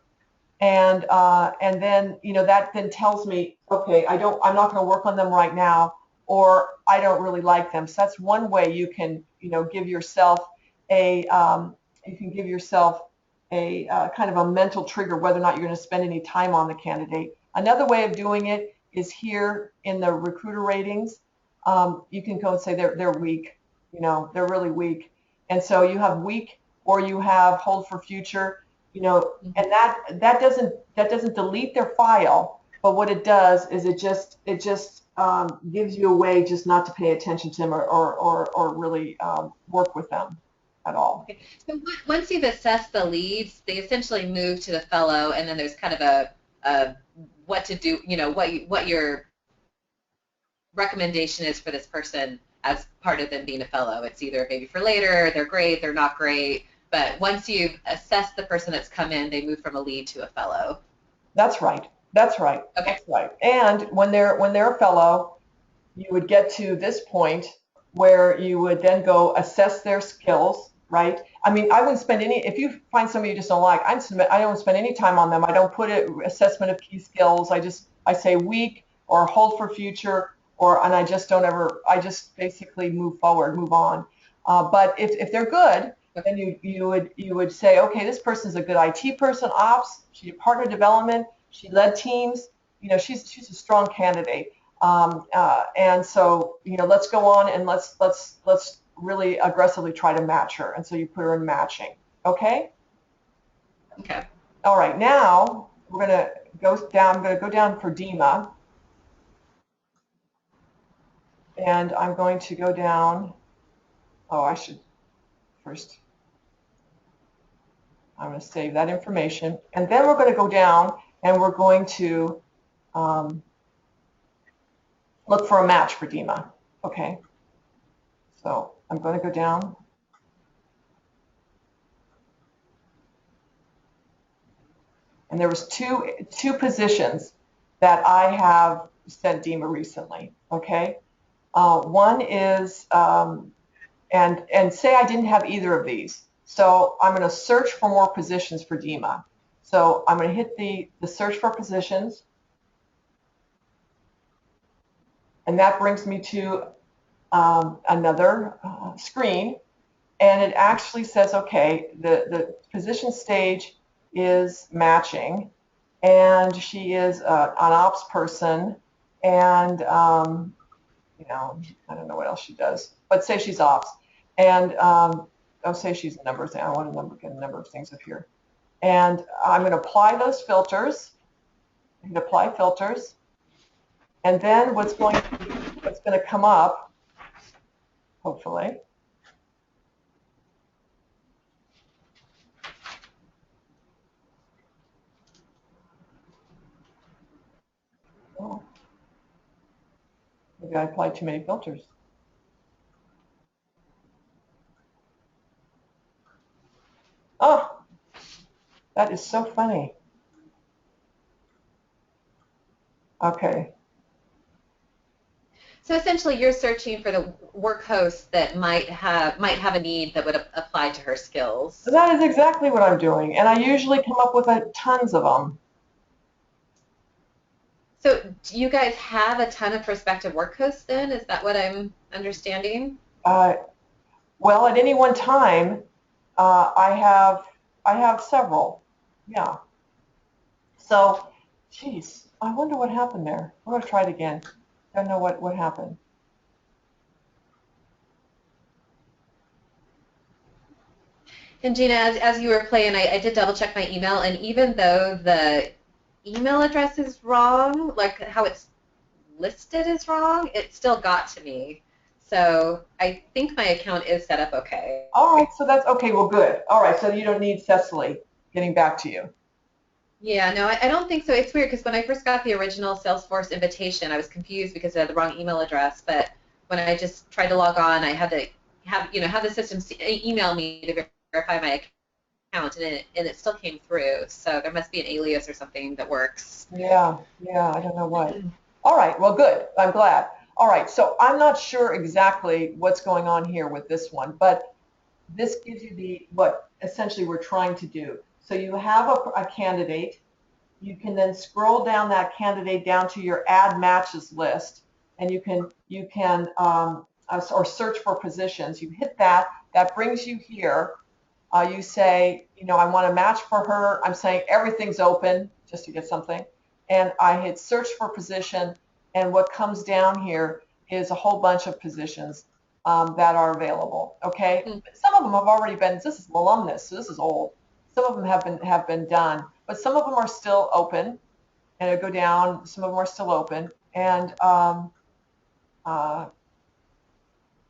and then that then tells me, okay, I'm not going to work on them right now, or I don't really like them. So that's one way you can give yourself a kind of a mental trigger whether or not you're going to spend any time on the candidate. Another way of doing it is here in the recruiter ratings. You can go and say they're weak, they're really weak, and so you have weak, or you have hold for future, and that doesn't delete their file, but what it does is it just gives you a way just not to pay attention to them or really work with them at all. Okay. So once you've assessed the leads, they essentially move to the fellow, and then there's kind of a what to do, what your recommendation is for this person as part of them being a fellow. It's either maybe for later, they're great, they're not great, but once you've assessed the person that's come in, they move from a lead to a fellow. That's right. Okay. That's right. And when they're a fellow, you would get to this point where you would then go assess their skills, right? I mean, I wouldn't spend if you find somebody you just don't like, I don't spend any time on them. I don't put assessment of key skills. I say weak or hold for future, and I just basically move forward, move on. But if they're good, then you would say, okay, this person's a good IT person, ops, she did partner development, she led teams, she's a strong candidate. And so, let's go on and let's really aggressively try to match her. And so you put her in matching. Okay? Okay. All right. Now we're going to go down. I'm going to go down for DEMA. And I'm going to go down. Oh, I should first. I'm going to save that information. And then we're going to go down and we're going to look for a match for DEMA. Okay. So I'm going to go down. And there was two positions that I have sent DEMA recently. Okay. One is, and say I didn't have either of these. So I'm going to search for more positions for DEMA. So I'm going to hit the search for positions. And that brings me to another screen, and it actually says, okay, the position stage is matching, and she is an ops person, and you know, I don't know what else she does, but say she's ops, and I'll say she's a number of things. I want to get a number of things up here, and I'm going to apply those filters. I can apply filters, and then what's going to come up, hopefully. Oh, maybe I applied too many filters. Oh, that is so funny. Okay. So essentially, you're searching for the work host that might have a need that would apply to her skills. So that is exactly what I'm doing, and I usually come up with tons of them. So do you guys have a ton of prospective work hosts then? Is that what I'm understanding? Well, at any one time, I have several. Yeah. So, geez, I wonder what happened there. I'm going to try it again. Don't know what happened. And Gina, as you were playing, I did double check my email, and even though the email address is wrong, like how it's listed is wrong, it still got to me. So I think my account is set up okay. All right, so that's okay. Well, good. All right, so you don't need Cecily getting back to you. Yeah, no, I don't think so. It's weird because when I first got the original Salesforce invitation, I was confused because I had the wrong email address. But when I just tried to log on, I had to have the system email me to verify my account, and it still came through. So there must be an alias or something that works. Yeah, I don't know what. All right, well, good. I'm glad. All right, so I'm not sure exactly what's going on here with this one, but this gives you what essentially we're trying to do. So you have a candidate. You can then scroll down that candidate down to your add matches list, and you can or search for positions. You hit that. That brings you here. You say, I want to match for her. I'm saying everything's open just to get something. And I hit search for position, and what comes down here is a whole bunch of positions that are available. Okay, some of them have already been. This is alumnus, so this is old. Some of them have been done, but some of them are still open. And I go down. Some of them are still open, and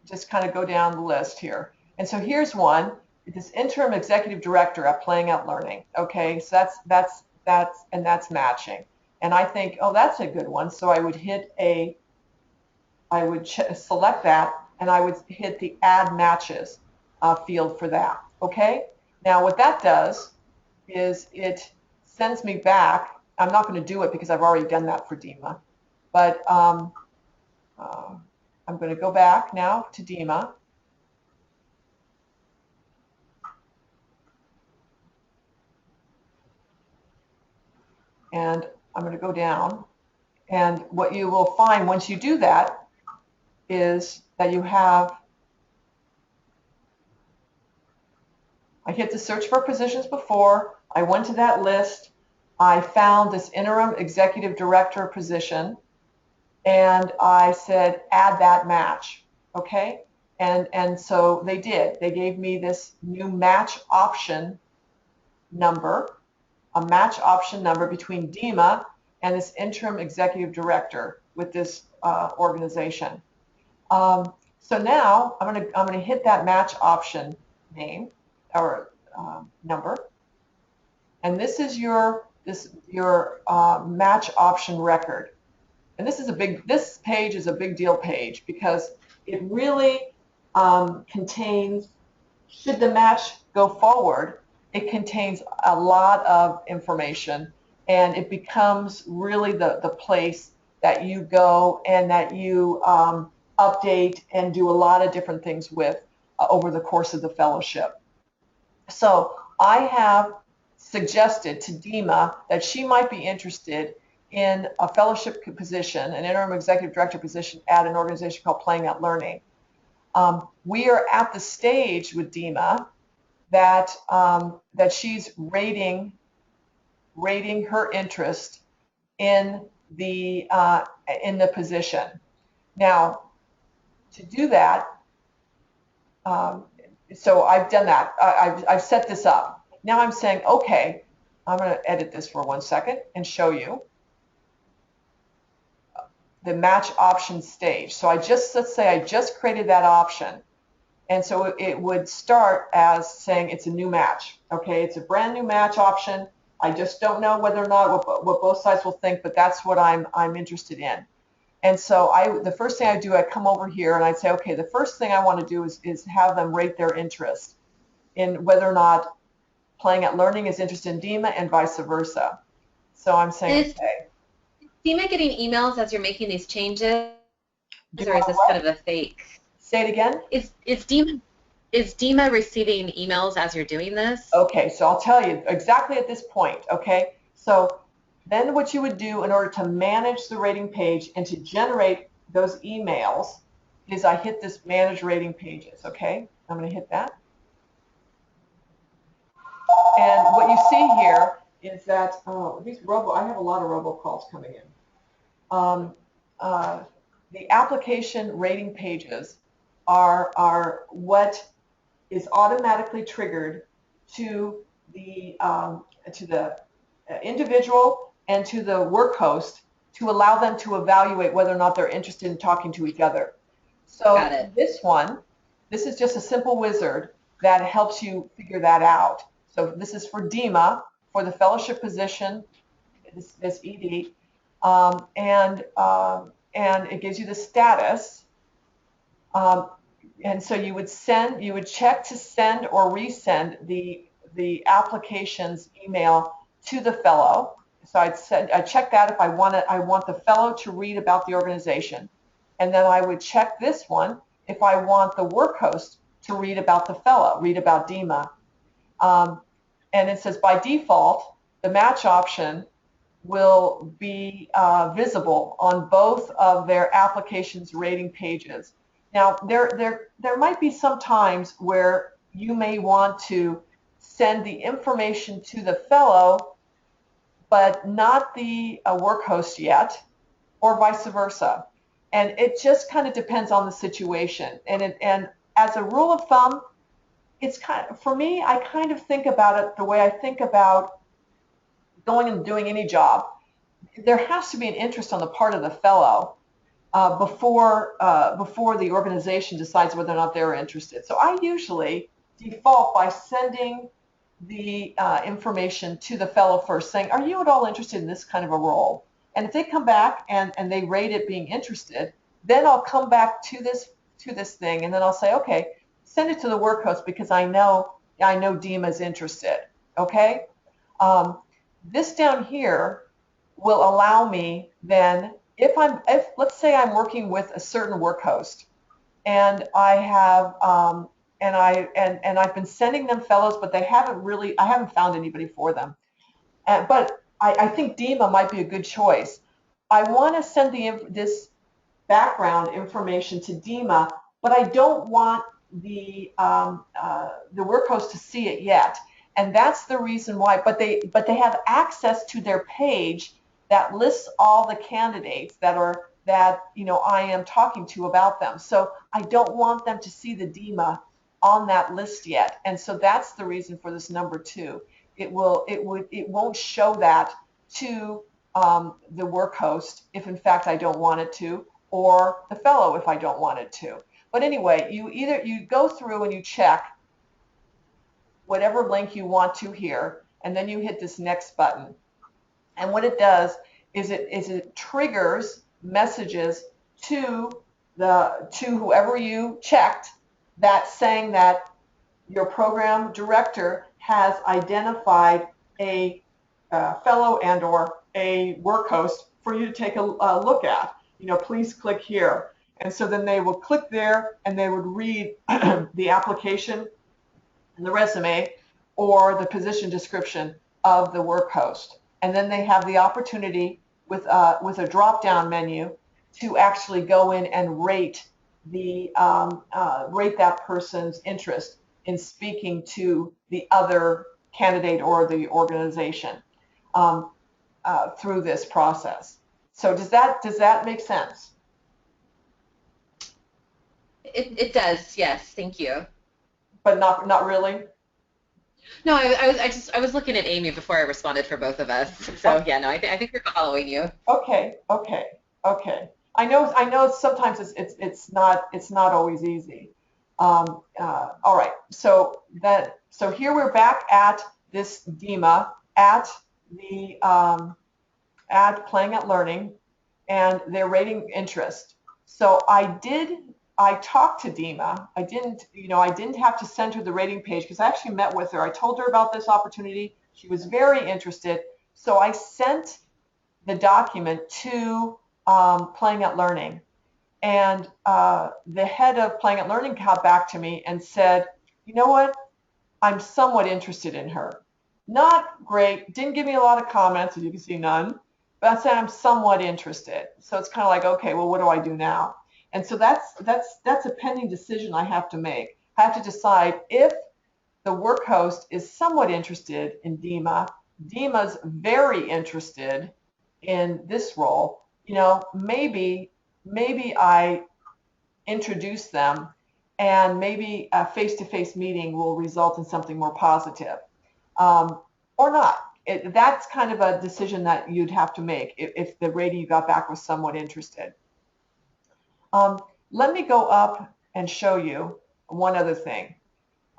just kind of go down the list here. And so here's one. This interim executive director at Playing Out Learning. Okay, so that's matching. And I think, oh, that's a good one. So I would select that, and I would hit the Add Matches field for that. Okay. Now what that does is it sends me back. I'm not going to do it because I've already done that for DEMA, but I'm going to go back now to DEMA. And I'm going to go down. And what you will find once you do that is that I hit the search for positions before. I went to that list. I found this interim executive director position, and I said, add that match. Okay? And so they did. They gave me this new match option number, a match option number between DEMA and this interim executive director with this organization. So now I'm gonna hit that match option name or number, and this is your match option record. And this page is a big deal page because it really contains, should the match go forward, it contains a lot of information, and it becomes really the place that you go and that you update and do a lot of different things with over the course of the fellowship. So I have suggested to DEMA that she might be interested in a fellowship position, an interim executive director position at an organization called Playing Out Learning. We are at the stage with Dima that that she's rating her interest in the position. Now, to do that, so I've done that. I've set this up. Now I'm saying, okay, I'm going to edit this for 1 second and show you the match option stage. So let's say I just created that option. And so it would start as saying it's a new match. Okay, it's a brand new match option. I just don't know whether or not what both sides will think, but that's what I'm interested in. And so the first thing I do, I come over here and I'd say, okay, the first thing I want to do is have them rate their interest in whether or not Playing at Learning is interested in Dima and vice versa. So I'm saying, okay. Is Dima getting emails as you're making these changes, or is this what? kind of a fake? Say it again. Is Dima receiving emails as you're doing this? Okay, so I'll tell you exactly at this point. Okay, so then what you would do in order to manage the rating page and to generate those emails is I hit this Manage Rating Pages. Okay, I'm going to hit that. And what you see here is that I have a lot of robocalls coming in. The application rating pages are what is automatically triggered to the individual and to the work host to allow them to evaluate whether or not they're interested in talking to each other. So this is just a simple wizard that helps you figure that out. So this is for Dima, for the fellowship position, this ED, and it gives you the status. And so you would check to send or resend the application's email to the fellow. So I'd check that if I want the fellow to read about the organization, and then I would check this one if I want the work host to read about the fellow, read about Dima. And it says by default, the match option will be visible on both of their application's rating pages. Now, there might be some times where you may want to send the information to the fellow, but not the work host yet, or vice versa. And it just kind of depends on the situation. And as a rule of thumb, it's for me, I kind of think about it the way I think about going and doing any job. There has to be an interest on the part of the fellow before the organization decides whether or not they're interested. So I usually default by sending the information to the fellow first, saying, are you at all interested in this kind of a role? And if they come back and they rate it being interested, then I'll come back to this thing, and then I'll say, okay, send it to the work host because I know Dima is interested. Okay, this down here will allow me then, if let's say I'm working with a certain work host, and I have I've been sending them fellows, but I haven't found anybody for them. But I think Dima might be a good choice. I want to send this background information to Dima, but I don't want the work host to see it yet, and that's the reason why. But they have access to their page that lists all the candidates that I am talking to about them. So I don't want them to see the Dima on that list yet, and so that's the reason for this number 2. It won't show that to the work host if in fact I don't want it to, or the fellow if I don't want it to. But anyway, you go through and you check whatever link you want to here, and then you hit this next button. And what it does is it triggers messages to whoever you checked, that saying that your program director has identified a fellow and or a work host for you to take a look at. Please click here. And so then they will click there and they would read the application and the resume or the position description of the work host. And then they have the opportunity with a drop-down menu to actually go in and rate rate that person's interest in speaking to the other candidate or the organization through this process. So does that make sense? It does, yes, thank you. But not really? No, I was looking at Amy before I responded for both of us. So yeah, no, I think we're following you. Okay. I know sometimes it's not always easy. All right. So here we're back at this DEMA at the at Playing at Learning, and they're rating interest. So I talked to Dima. I didn't have to send her the rating page because I actually met with her. I told her about this opportunity. She was very interested. So I sent the document to Playing at Learning. And the head of Playing at Learning got back to me and said, you know what? I'm somewhat interested in her. Not great. Didn't give me a lot of comments, as you can see, none. But I said I'm somewhat interested. So it's kind of like, okay, well, what do I do now? And so that's a pending decision I have to make. I have to decide if the work host is somewhat interested in Dima. Dima's very interested in this role. Maybe I introduce them, and maybe a face-to-face meeting will result in something more positive, or not. That's kind of a decision that you'd have to make if the rating you got back was somewhat interested. Let me go up and show you one other thing.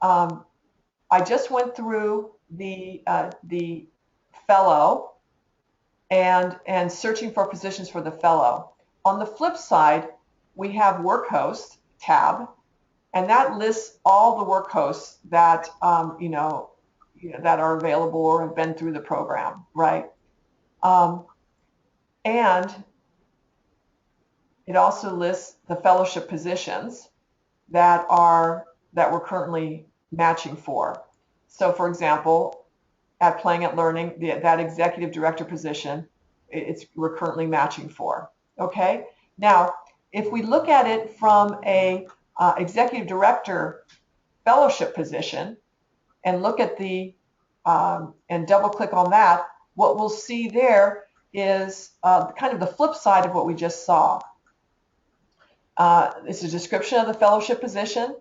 I just went through the fellow and searching for positions for the fellow. On the flip side, we have work host tab, and that lists all the work hosts that that are available or have been through the program, right? And it also lists the fellowship positions that we're currently matching for. So, for example, at Playing at Learning, that executive director position, we're currently matching for. Okay. Now, if we look at it from a executive director fellowship position and look at and double click on that, what we'll see there is kind of the flip side of what we just saw. It's a description of the fellowship position.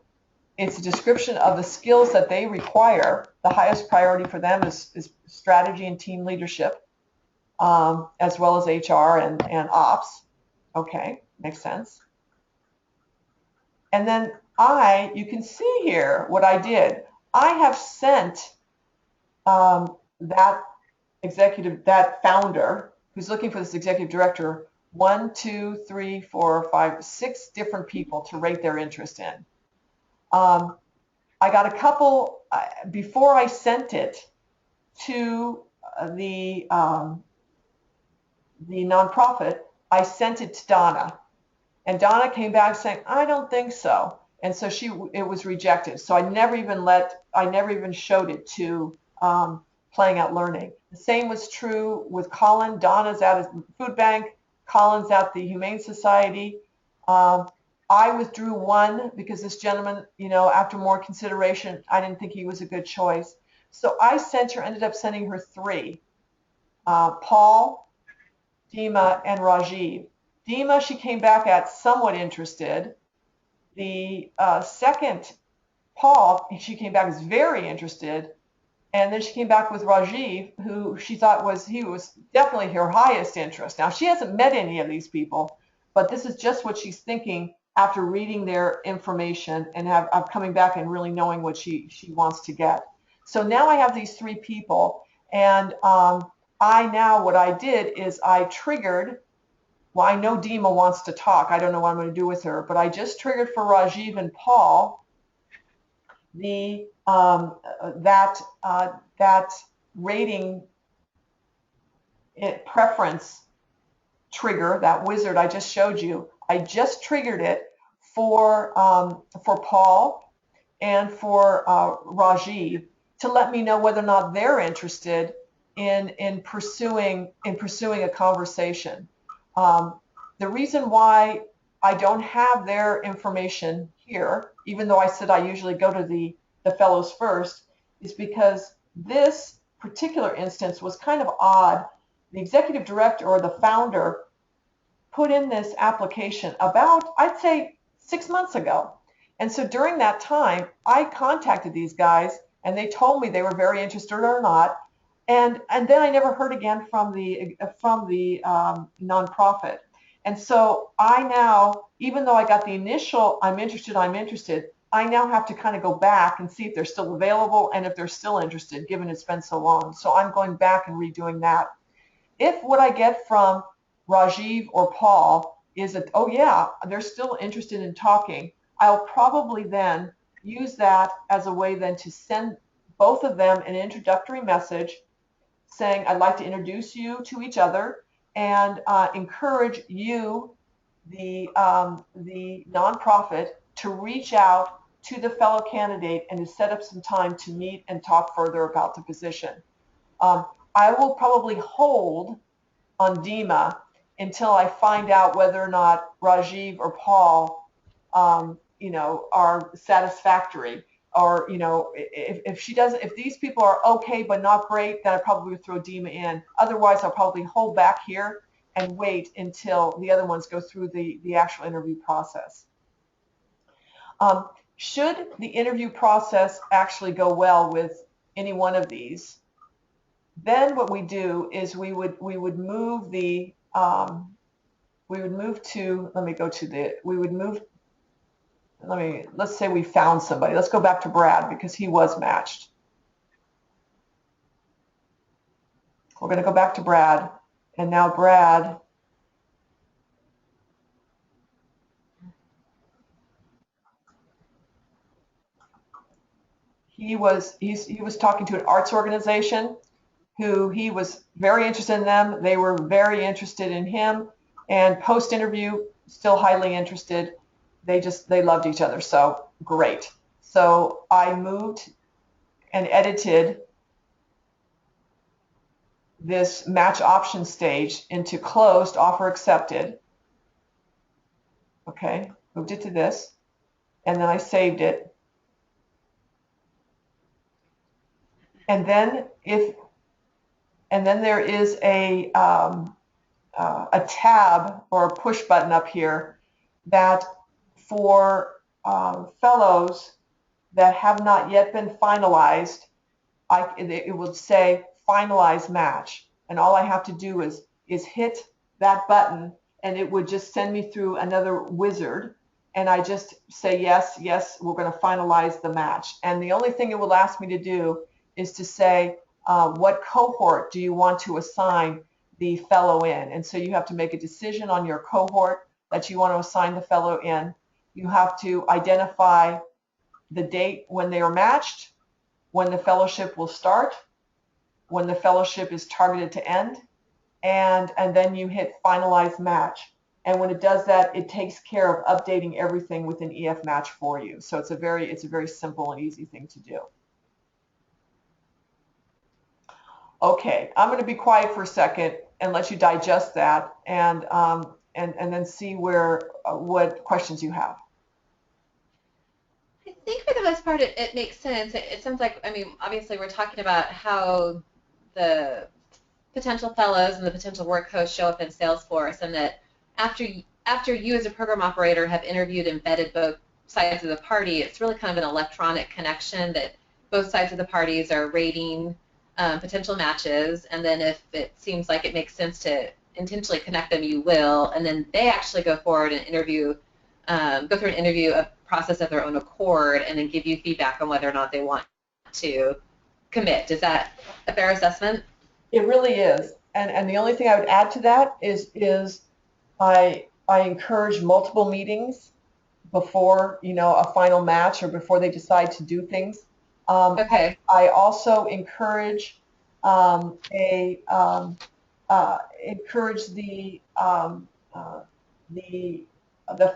It's a description of the skills that they require. The highest priority for them is strategy and team leadership, as well as HR and ops. Okay, makes sense. And then you can see here what I did. I have sent that founder who's looking for this executive director 1, 2, 3, 4, 5, 6 different people to rate their interest in. I got a couple before I sent it to the nonprofit. I sent it to Donna, and Donna came back saying, "I don't think so," and so it was rejected. So I never even showed it to Playing at Learning. The same was true with Colin. Donna's at a food bank. Colin's at the Humane Society. I withdrew one because this gentleman, after more consideration, I didn't think he was a good choice. So I ended up sending her 3, Paul, Dima, and Rajiv. Dima, she came back at somewhat interested. The second, Paul, she came back as very interested. And then she came back with Rajiv, who she thought he was definitely her highest interest. Now, she hasn't met any of these people, but this is just what she's thinking after reading their information and coming back and really knowing what she wants to get. So now I have these 3 people, and what I did is I triggered, well, I know Dima wants to talk. I don't know what I'm going to do with her, but I just triggered for Rajiv and Paul that rating preference trigger, that wizard I just showed you. I just triggered it for Paul and for Rajiv to let me know whether or not they're interested in pursuing a conversation. The reason why I don't have their information here, even though I said I usually go to the fellows first, is because this particular instance was kind of odd. The executive director or the founder put in this application about, I'd say, 6 months ago. And so during that time, I contacted these guys and they told me they were very interested or not. And then I never heard again from the nonprofit. And so I now, even though I got the initial, I'm interested, I now have to kind of go back and see if they're still available and if they're still interested, given it's been so long. So I'm going back and redoing that. If what I get from Rajiv or Paul is that, oh yeah, they're still interested in talking, I'll probably then use that as a way then to send both of them an introductory message saying, I'd like to introduce you to each other and encourage you, the nonprofit, to reach out to the fellow candidate and to set up some time to meet and talk further about the position. I will probably hold on DEMA until I find out whether or not Rajiv or Paul, are satisfactory. Or, if these people are okay but not great, then I probably would throw DEMA in. Otherwise, I'll probably hold back here and wait until the other ones go through the actual interview process. Should the interview process actually go well with any one of these, then what we do is we would move the let's say we found somebody. Let's go back to Brad because he was matched. We're going to go back to Brad, and now Brad he was talking to an arts organization who he was very interested in them. They were very interested in him, and post-interview, still highly interested. They loved each other, so great. So I moved and edited this match option stage into closed, offer accepted. Okay, moved it to this, and then I saved it. And then there is a tab or a push button up here that for fellows that have not yet been finalized, it will say finalize match, and all I have to do is hit that button, and it would just send me through another wizard, and I just say yes, we're going to finalize the match. And the only thing it will ask me to do is to say what cohort do you want to assign the fellow in. And so you have to make a decision on your cohort that you want to assign the fellow in. You have to identify the date when they are matched, when the fellowship will start, when the fellowship is targeted to end, and then you hit finalize match. And when it does that, it takes care of updating everything within EF Match for you. So it's a very simple and easy thing to do. Okay, I'm going to be quiet for a second and let you digest that, and then see what questions you have. I think for the most part it makes sense. It sounds like, obviously we're talking about how the potential fellows and the potential work hosts show up in Salesforce, and that after you as a program operator have interviewed and vetted both sides of the party, it's really kind of an electronic connection that both sides of the parties are rating potential matches, and then if it seems like it makes sense to intentionally connect them, you will, and then they actually go forward and go through an interview process of their own accord, and then give you feedback on whether or not they want to commit. Is that a fair assessment? It really is, and the only thing I would add to that is I encourage multiple meetings before a final match or before they decide to do things. Okay. I also encourage encourage the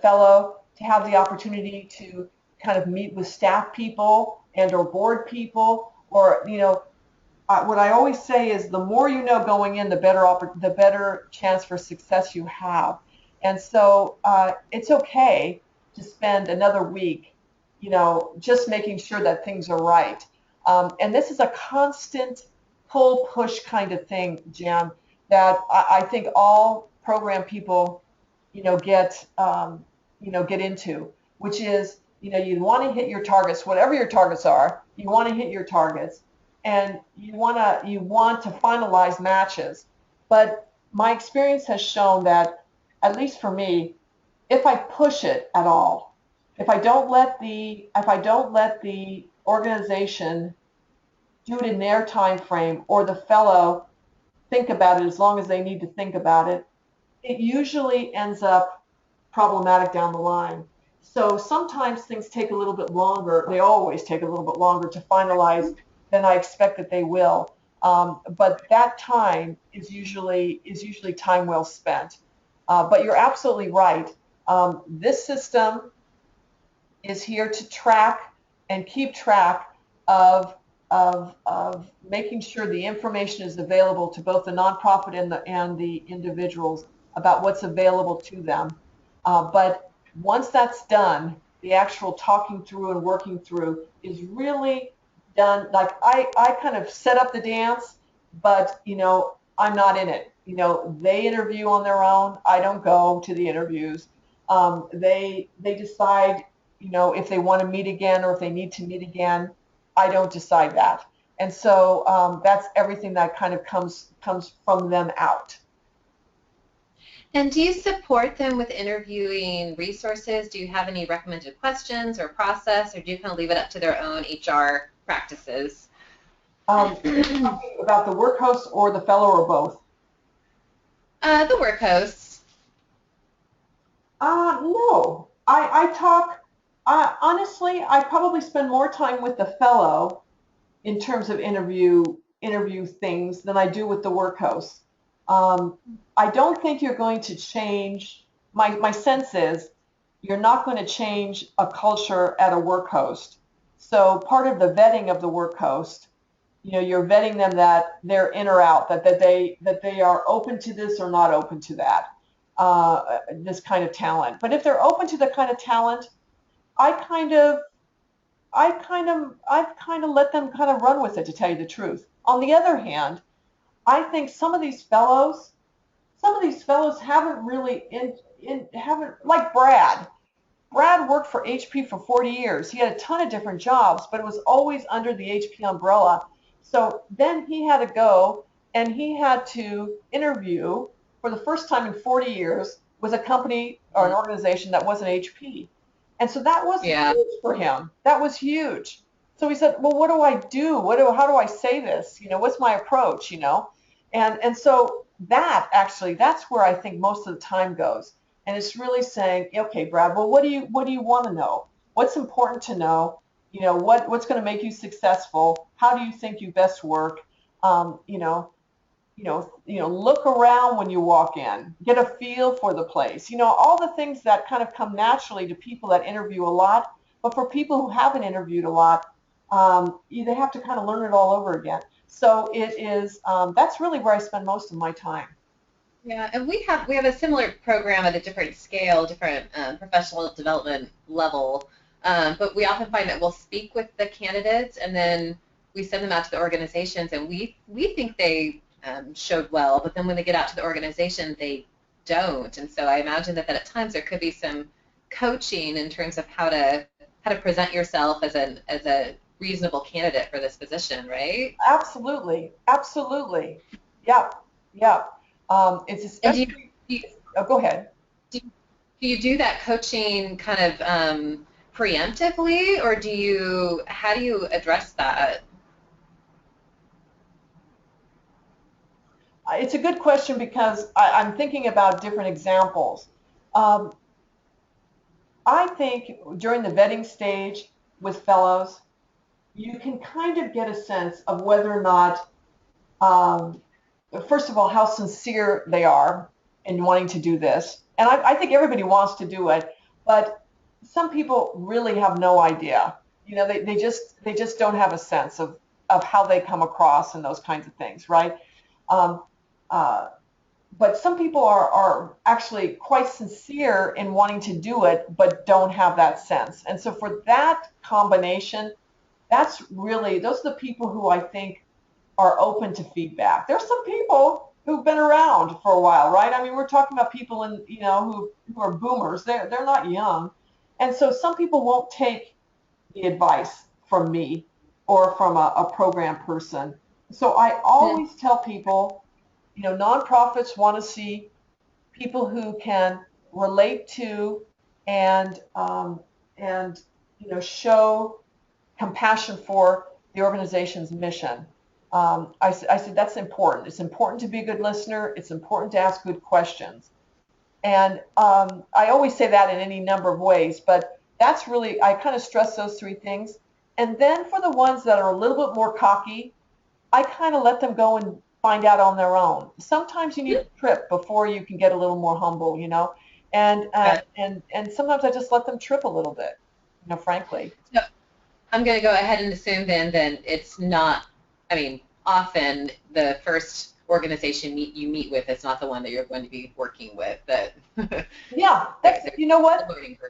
fellow to have the opportunity to kind of meet with staff people and or board people, or what I always say is the more you know going in, the better chance for success you have. And so it's okay to spend another week, just making sure that things are right. And this is a constant pull-push kind of thing, Jan, that I think all program people, get into, which is, you want to hit your targets, whatever your targets are. You want to hit your targets, and you want to finalize matches. But my experience has shown that, at least for me, if I push it at all, if I don't let the organization do it in their time frame, or the fellow think about it as long as they need to think about it, it usually ends up problematic down the line. So sometimes things take a little bit longer. They always take a little bit longer to finalize than I expect that they will. But that time is usually time well spent. But you're absolutely right. This system is here to track and keep track of making sure the information is available to both the nonprofit and the individuals about what's available to them. But once that's done, the actual talking through and working through is really done. Like I kind of set up the dance, but I'm not in it. They interview on their own. I don't go to the interviews. They decide, if they want to meet again or if they need to meet again. I don't decide that. And so that's everything that kind of comes from them out. And do you support them with interviewing resources? Do you have any recommended questions or process, or do you kind of leave it up to their own HR practices? Talking about the work host or the fellow, or both? The work hosts. No. I talk, honestly, I probably spend more time with the fellow in terms of interview things than I do with the work host. I don't think you're going to change, my sense is you're not going to change a culture at a work host. So part of the vetting of the work host, you're vetting them that they're in or out, that they are open to this or not open to that, this kind of talent. But if they're open to the kind of talent, I've kind of let them kind of run with it, to tell you the truth. On the other hand, I think some of these fellows haven't really haven't, like Brad. Brad worked for HP for 40 years. He had a ton of different jobs, but it was always under the HP umbrella. So then he had to go and he had to interview for the first time in 40 years with a company or an organization that wasn't HP. And so that was huge for him. That was huge. So he said, well, what do I do? How do I say this? What's my approach? And so that's where I think most of the time goes. And it's really saying, okay, Brad, well, what do you want to know? What's important to know? What's going to make you successful? How do you think you best work? Look around when you walk in, get a feel for the place. All the things that kind of come naturally to people that interview a lot. But for people who haven't interviewed a lot, they have to kind of learn it all over again. So it is. That's really where I spend most of my time. Yeah, and we have a similar program at a different scale, different professional development level, but we often find that we'll speak with the candidates and then we send them out to the organizations, and we think they showed well, but then when they get out to the organization, they don't. And so I imagine that at times there could be some coaching in terms of how to present yourself as a reasonable candidate for this position, right? Absolutely, absolutely. Yep, yep. It's especially. Oh, go ahead. Do you do that coaching kind of preemptively, or how do you address that? It's a good question because I'm thinking about different examples. I think during the vetting stage with fellows, you can kind of get a sense of whether or not, first of all, how sincere they are in wanting to do this. And I think everybody wants to do it, but some people really have no idea. They just don't have a sense of how they come across and those kinds of things, right? but some people are actually quite sincere in wanting to do it, but don't have that sense. And so for that combination, that's really, those are the people who I think are open to feedback. There's some people who've been around for a while, right? I mean, we're talking about people in, who are boomers. They're not young. And so some people won't take the advice from me or from a program person. So I always tell people, nonprofits want to see people who can relate to and and show compassion for the organization's mission. I said that's important. It's important to be a good listener. It's important to ask good questions. And I always say that in any number of ways, but that's really, I kind of stress those three things. And then for the ones that are a little bit more cocky, I kind of let them go and find out on their own. Sometimes you need a trip before you can get a little more humble, and sometimes I just let them trip a little bit, frankly. So I'm going to go ahead and assume then it's not, I mean, often the first organization you meet with is not the one that you're going to be working with. Yeah, that's, you know what?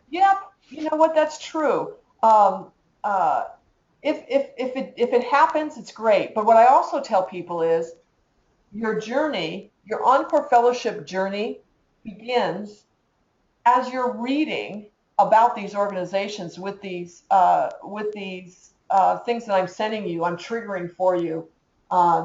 Yeah, you know what? That's true. Uh, if it happens, it's great. But what I also tell people is your journey, your Encore Fellowship journey begins as you're reading about these organizations with these things that I'm sending you, I'm triggering for you,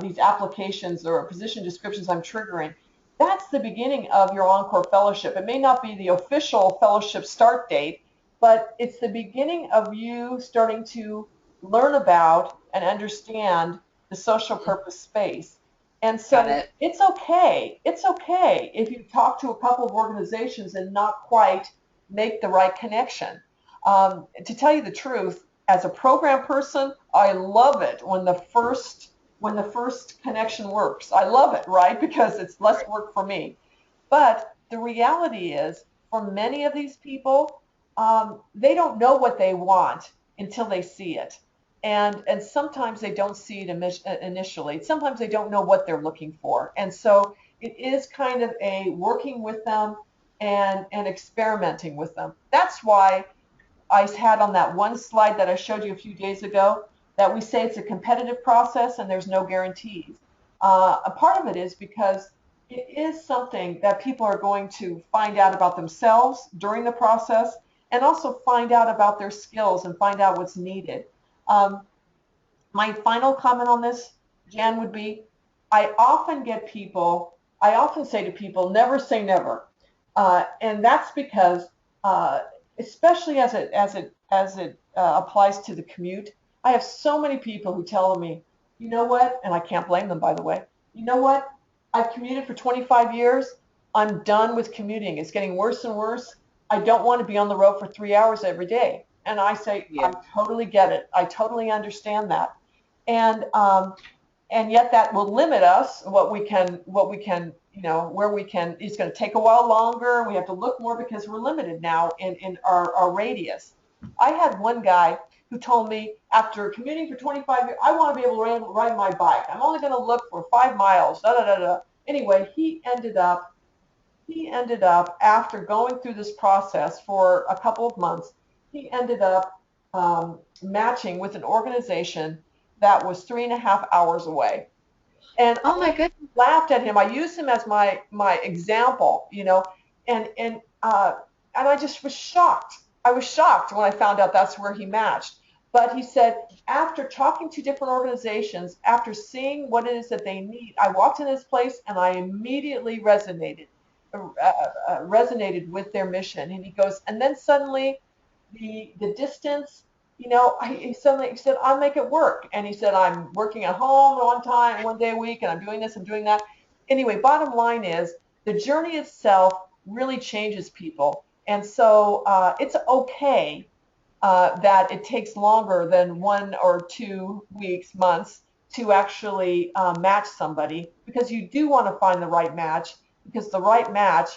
these applications or position descriptions I'm triggering. That's the beginning of your Encore Fellowship. It may not be the official fellowship start date, but it's the beginning of you starting to learn about and understand the social purpose space. And so it's okay. It's okay if you talk to a couple of organizations and not quite make the right connection. To tell you the truth, as a program person, I love it when the first connection works. I love it, right? Because it's less work for me. But the reality is, for many of these people, they don't know what they want until they see it. And sometimes they don't see it initially. Sometimes they don't know what they're looking for. And so it is kind of a working with them and experimenting with them. That's why I had on that one slide that I showed you a few days ago that we say it's a competitive process and there's no guarantees. A part of it is because it is something that people are going to find out about themselves during the process and also find out about their skills and find out what's needed. My final comment on this, Jan, would be I often say to people, never say never. And that's because, especially as it applies to the commute, I have so many people who tell me, you know what, and I can't blame them, by the way, you know what, I've commuted for 25 years. I'm done with commuting. It's getting worse and worse. I don't want to be on the road for 3 hours every day. And I say, I totally get it. I totally understand that. And yet that will limit us what we can, where we can, it's going to take a while longer. We have to look more because we're limited now in our radius. I had one guy who told me after commuting for 25 years, I want to be able to ride my bike. I'm only going to look for 5 miles, da, da, da, da. Anyway, he ended up after going through this process for a couple of months, he ended up matching with an organization that was 3.5 hours away. And oh my goodness, I laughed at him. I used him as my example, and I just was shocked. I was shocked when I found out that's where he matched. But he said, after talking to different organizations, after seeing what it is that they need, I walked in this place and I immediately resonated with their mission. And he goes, and then suddenly the distance, he said, I'll make it work. And he said, I'm working at home one day a week, and I'm doing this, I'm doing that. Anyway, bottom line is the journey itself really changes people. And so it's okay that it takes longer than 1 or 2 weeks, months to actually match somebody, because you do want to find the right match, because the right match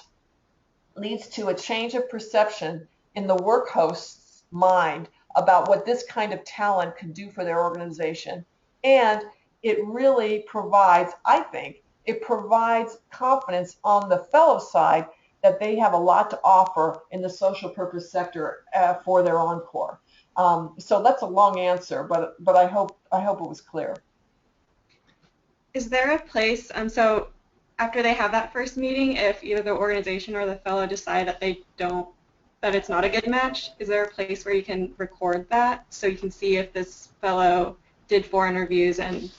leads to a change of perception in the work host's mind about what this kind of talent can do for their organization. And it really provides, I think, it provides confidence on the fellow side that they have a lot to offer in the social purpose sector for their encore. So that's a long answer, but I hope it was clear. Is there a place, so after they have that first meeting, if either the organization or the fellow decide that that it's not a good match, is there a place where you can record that so you can see if this fellow did 4 interviews and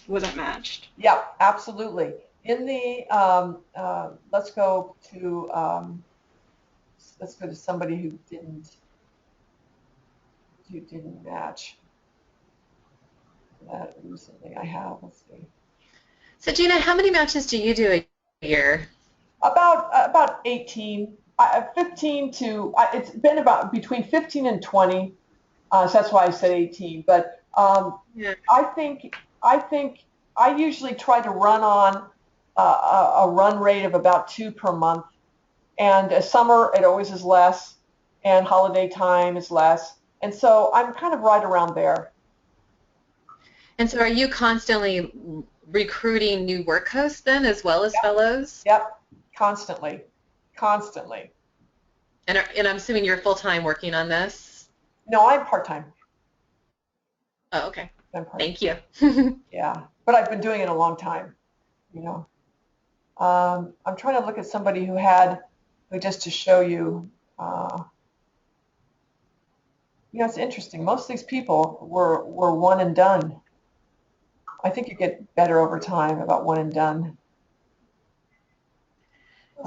wasn't matched? Yeah, absolutely. In the let's go to somebody who didn't match that recently. I have. Let's see. So Gina, how many matches do you do a year? About 18, 15 to. It's been about between 15 and 20. So that's why I said 18. But Yeah. I think I usually try to run on a run rate of about 2 per month. And summer, it always is less, and holiday time is less. And so I'm kind of right around there. And so are you constantly recruiting new work hosts then as well as Yep. fellows? Yep, constantly. And I'm assuming you're full-time working on this? No, I'm part-time. Oh, okay. Thank you. Yeah, but I've been doing it a long time, you know. I'm trying to look at somebody who just to show you, it's interesting. Most of these people were one and done. I think you get better over time about one and done.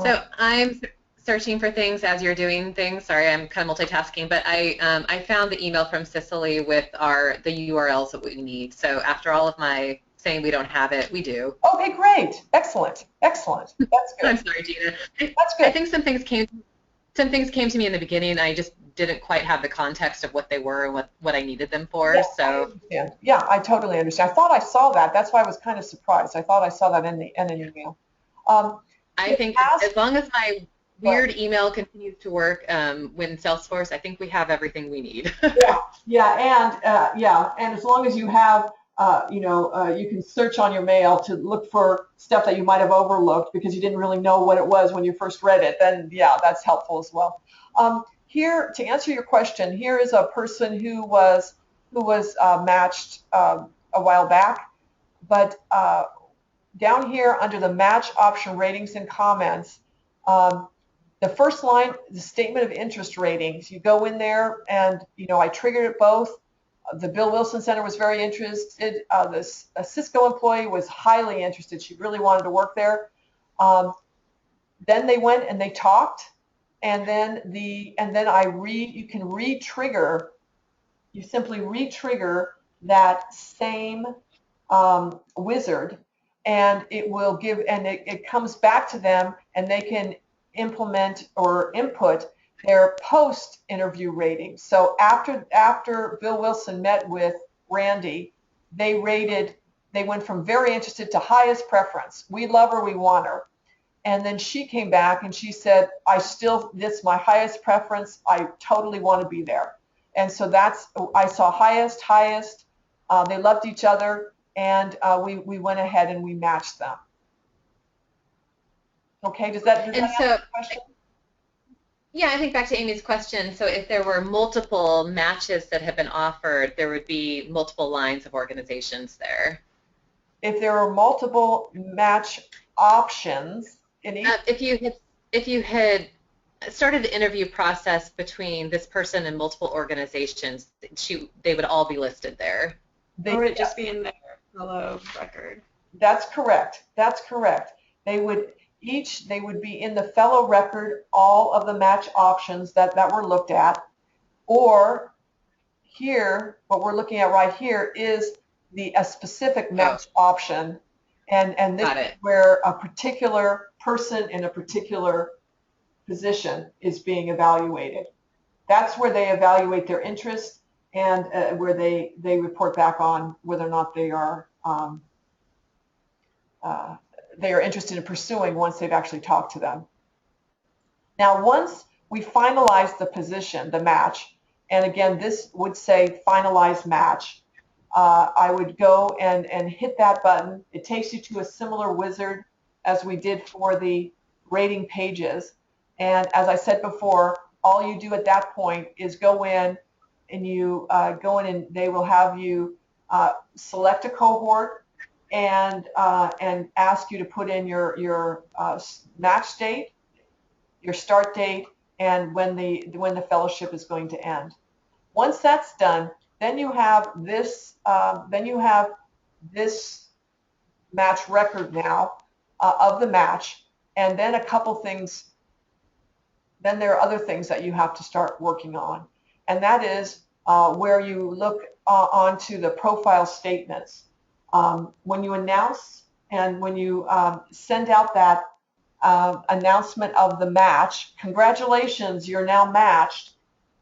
So I'm searching for things as you're doing things. Sorry, I'm kind of multitasking, but I found the email from Cicely with the URLs that we need. So after all of my saying we don't have it, we do. Okay, great. Excellent. That's good. I'm sorry, Gina. That's good. I think some things came to me in the beginning. I just didn't quite have the context of what they were and what I needed them for. Yeah, So I understand. Yeah, I totally understand. I thought I saw that. That's why I was kind of surprised. I thought I saw that in an email. I think as long as my weird email continues to work when Salesforce, I think we have everything we need. And as long as you have, you can search on your mail to look for stuff that you might have overlooked because you didn't really know what it was when you first read it. Then yeah, that's helpful as well. Here, to answer your question, here is a person who was matched a while back, but down here under the match option ratings and comments, the first line, the statement of interest ratings, you go in there and, I triggered it both. The Bill Wilson Center was very interested. This Cisco employee was highly interested. She really wanted to work there. Then they went and they talked, and then you can re-trigger. You simply re-trigger that same wizard, and it will give, and it comes back to them, and they can implement or input their post-interview ratings. So after Bill Wilson met with Randy, they went from very interested to highest preference. We love her, we want her. And then she came back and she said, this is my highest preference. I totally want to be there. And so I saw highest. They loved each other, and we went ahead and we matched them. Okay, does that answer the question? Yeah, I think back to Amy's question. So if there were multiple matches that have been offered, there would be multiple lines of organizations there. If there are multiple match options in each, if you had started the interview process between this person and multiple organizations, they would all be listed there. Or would it just be in their fellow record? That's correct. They would be in the fellow record, all of the match options that were looked at. Or here, what we're looking at right here is a specific match option, and this is where a particular person in a particular position is being evaluated. That's where they evaluate their interest, and where they report back on whether or not they are interested in pursuing once they've actually talked to them. Now, once we finalize the position, the match, and again, this would say finalize match, I would go and hit that button. It takes you to a similar wizard as we did for the rating pages. And as I said before, all you do at that point is go in and you go in and they will have you select a cohort and ask you to put in your match date, your start date, and when the fellowship is going to end. Once that's done, then you have this match record now of the match, and then a couple things. Then there are other things that you have to start working on, and that is where you look onto the profile statements. When you announce and when you send out that announcement of the match, congratulations, you're now matched.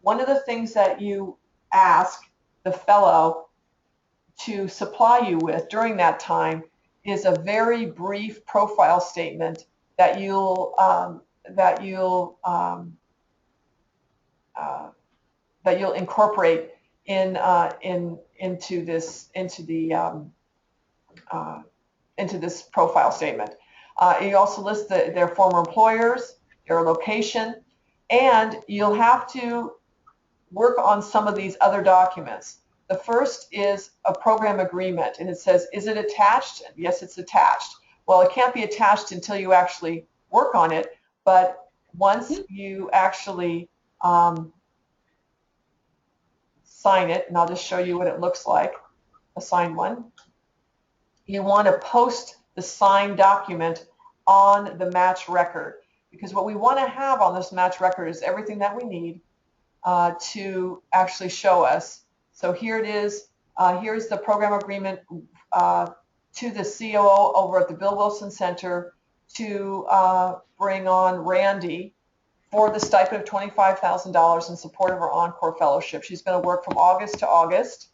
One of the things that you ask the fellow to supply you with during that time is a very brief profile statement that you'll incorporate into this profile statement. You also list their former employers, their location, and you'll have to work on some of these other documents. The first is a program agreement, and it says, is it attached? Yes, it's attached. Well, it can't be attached until you actually work on it, but once you actually sign it, and I'll just show you what it looks like, a signed one, you want to post the signed document on the match record, because what we want to have on this match record is everything that we need to actually show us. So here it is. Here's the program agreement to the COO over at the Bill Wilson Center to bring on Randy for the stipend of $25,000 in support of her Encore Fellowship. She's going to work from August to August,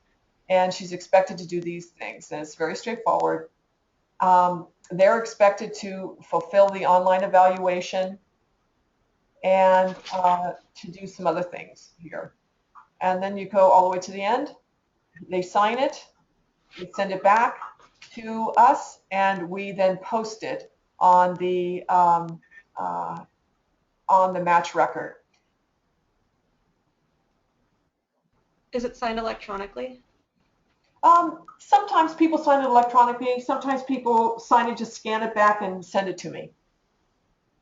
and she's expected to do these things, and it's very straightforward. They're expected to fulfill the online evaluation and to do some other things here. And then you go all the way to the end. They sign it, they send it back to us, and we then post it on the match record. Is it signed electronically? Sometimes people sign it electronically. Sometimes people sign it, just scan it back and send it to me.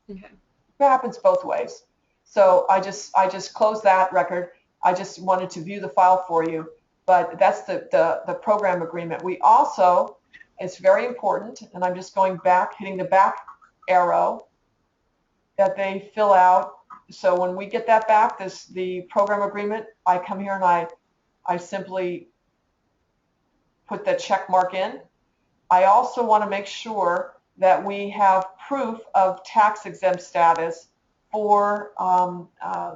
Okay. It happens both ways. So I just closed that record. I just wanted to view the file for you, but that's the program agreement. We also, it's very important, and I'm just going back, hitting the back arrow, that they fill out. So when we get that back, the program agreement, I come here and I simply put the check mark in. I also want to make sure that we have proof of tax exempt status for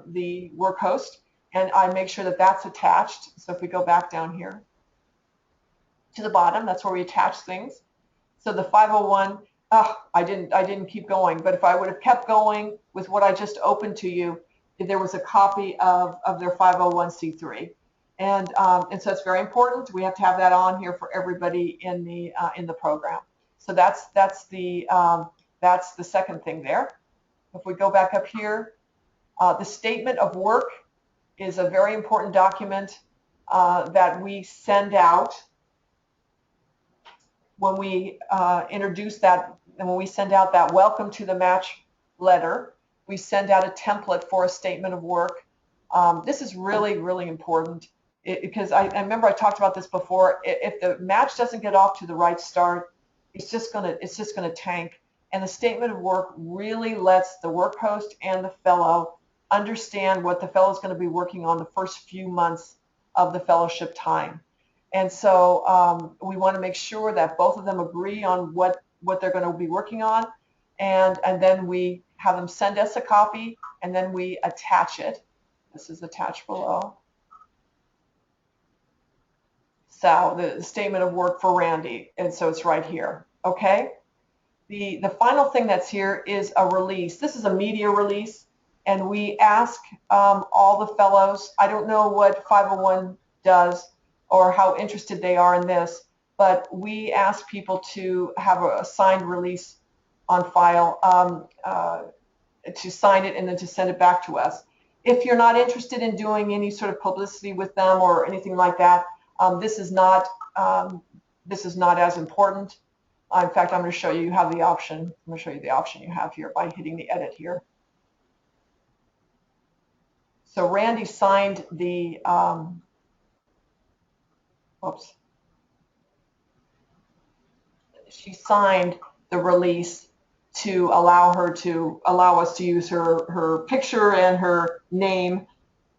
the work host, and I make sure that that's attached. So if we go back down here to the bottom, that's where we attach things. So the 501, I didn't keep going, but if I would have kept going with what I just opened to you, there was a copy of their 501c3. And so it's very important. We have to have that on here for everybody in the program. So that's the second thing there. If we go back up here, the statement of work is a very important document that we send out when we introduce that, and when we send out that welcome to the match letter. We send out a template for a statement of work. This is really, really important. Because I remember I talked about this before. If the match doesn't get off to the right start, it's just gonna tank. And the statement of work really lets the work host and the fellow understand what the fellow is going to be working on the first few months of the fellowship time. And so we want to make sure that both of them agree on what they're going to be working on, and then we have them send us a copy, and then we attach it. This is attached below. So the statement of work for Randy, and so it's right here. Okay. The final thing that's here is a release. This is a media release, and we ask all the fellows. I don't know what 501 does or how interested they are in this, but we ask people to have a signed release on file to sign it and then to send it back to us. If you're not interested in doing any sort of publicity with them or anything like that, this is not as important. In fact, I'm going to show you have the option. I'm going to show you the option you have here by hitting the edit here. So Randy signed the, she signed the release to allow us to use her picture and her name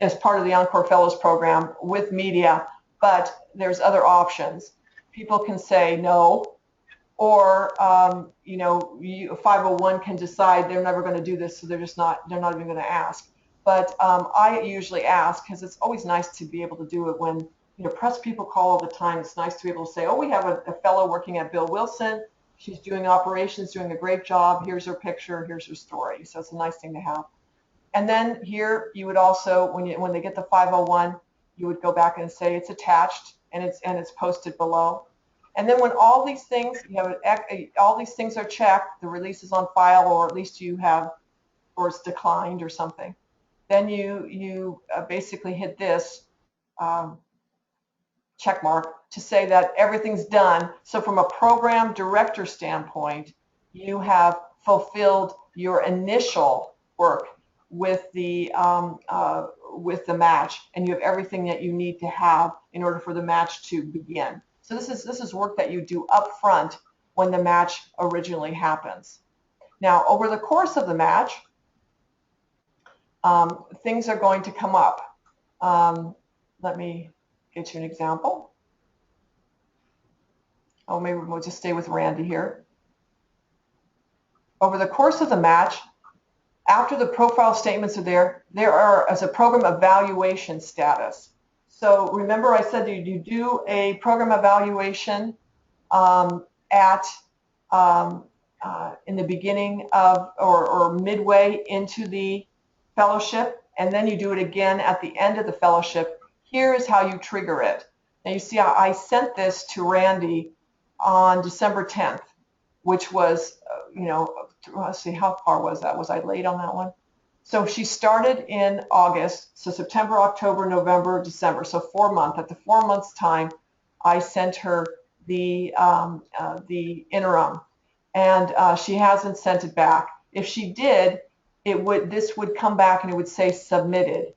as part of the Encore Fellows program with media, but there's other options. People can say no, or 501 can decide they're never going to do this, so they're not even going to ask. But I usually ask, because it's always nice to be able to do it when press people call all the time. It's nice to be able to say, oh, we have a fellow working at Bill Wilson. She's doing operations, doing a great job. Here's her picture. Here's her story. So it's a nice thing to have. And then here you would also, when they get the 501, you would go back and say it's attached and it's posted below. And then when all these things all these things are checked, the release is on file, or at least or it's declined or something. Then you basically hit this check mark to say that everything's done. So from a program director standpoint, you have fulfilled your initial work with the match, and you have everything that you need to have in order for the match to begin. So this is work that you do up front when the match originally happens. Now, over the course of the match, things are going to come up. Let me get you an example. Oh, maybe we'll just stay with Randy here. Over the course of the match, after the profile statements are there are as a program evaluation status. So remember I said you do a program evaluation in the beginning of or midway into the fellowship, and then you do it again at the end of the fellowship. Here is how you trigger it. Now you see I sent this to Randy on December 10th, which was, let's see, how far was that? Was I late on that one? So she started in August, so September, October, November, December, so 4 months. At the 4 months time, I sent her the interim, and she hasn't sent it back. If she did, this would come back and it would say submitted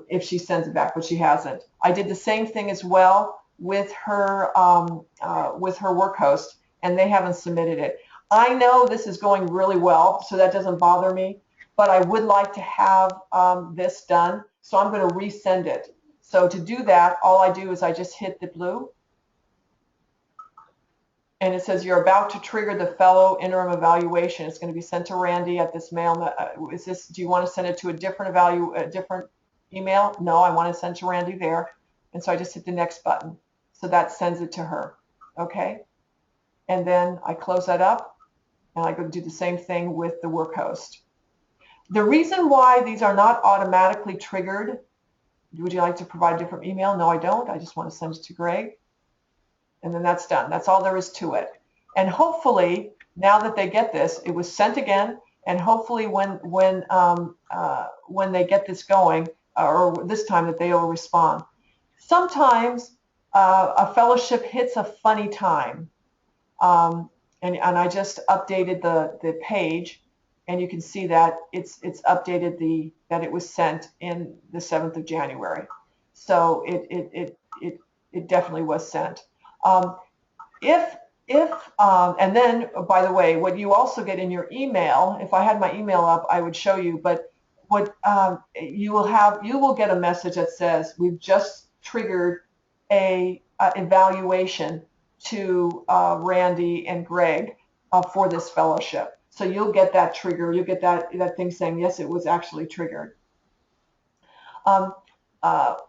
if she sends it back, but she hasn't. I did the same thing as well with her work host, and they haven't submitted it. I know this is going really well, so that doesn't bother me, but I would like to have this done, so I'm going to resend it. So to do that, all I do is I just hit the blue, and it says you're about to trigger the fellow interim evaluation. It's going to be sent to Randy at this mail. Do you want to send it to a different email? No, I want to send to Randy there. And so I just hit the next button. So that sends it to her. Okay. And then I close that up, and I go do the same thing with the work host. The reason why these are not automatically triggered, would you like to provide a different email? No, I don't. I just want to send it to Greg. And then that's done. That's all there is to it. And hopefully, now that they get this, it was sent again, and hopefully when they get this going, or this time that they will respond. Sometimes a fellowship hits a funny time. And I just updated the page, and you can see that it's updated that it was sent in the 7th of January. So it definitely was sent. And then, by the way, what you also get in your email, if I had my email up, I would show you, but what you will get a message that says we've just triggered a evaluation to Randy and Greg for this fellowship. So you'll get that trigger. You'll get that thing saying, yes, it was actually triggered.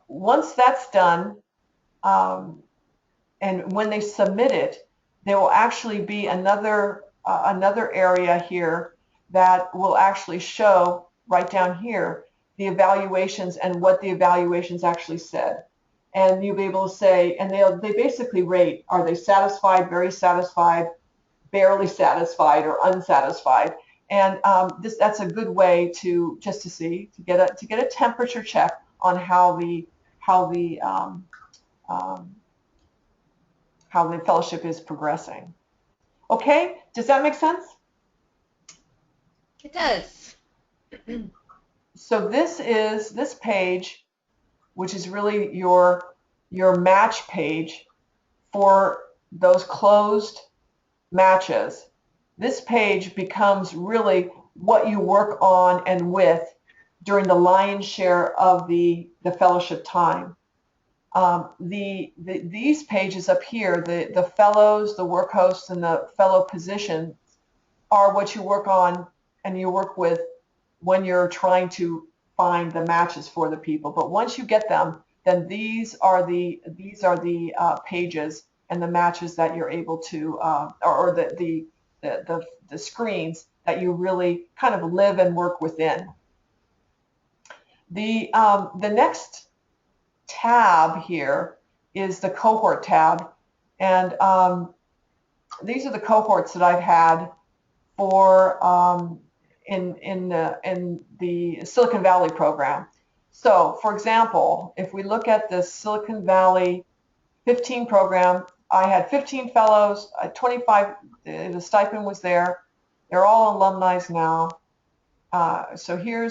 Once that's done, and when they submit it, there will actually be another area here that will actually show right down here the evaluations and what the evaluations actually said. And you'll be able to say, and they basically rate, are they satisfied, very satisfied, barely satisfied or unsatisfied. And that's a good way to just to see, to get a temperature check on how the fellowship is progressing. Okay, does that make sense? It does. So this page, which is really your match page for those closed matches. This page becomes really what you work on and with during the lion's share of the fellowship time. These pages up here, the fellows, the work hosts, and the fellow positions are what you work on and you work with when you're trying to find the matches for the people. But once you get them, then these are the pages and the matches that you're able to, or the screens that you really kind of live and work within. The next tab here is the cohort tab, and these are the cohorts that I've had for in the Silicon Valley program. So, for example, if we look at the Silicon Valley 15 program, I had 15 fellows, 25. The stipend was there. They're all alumni now. So here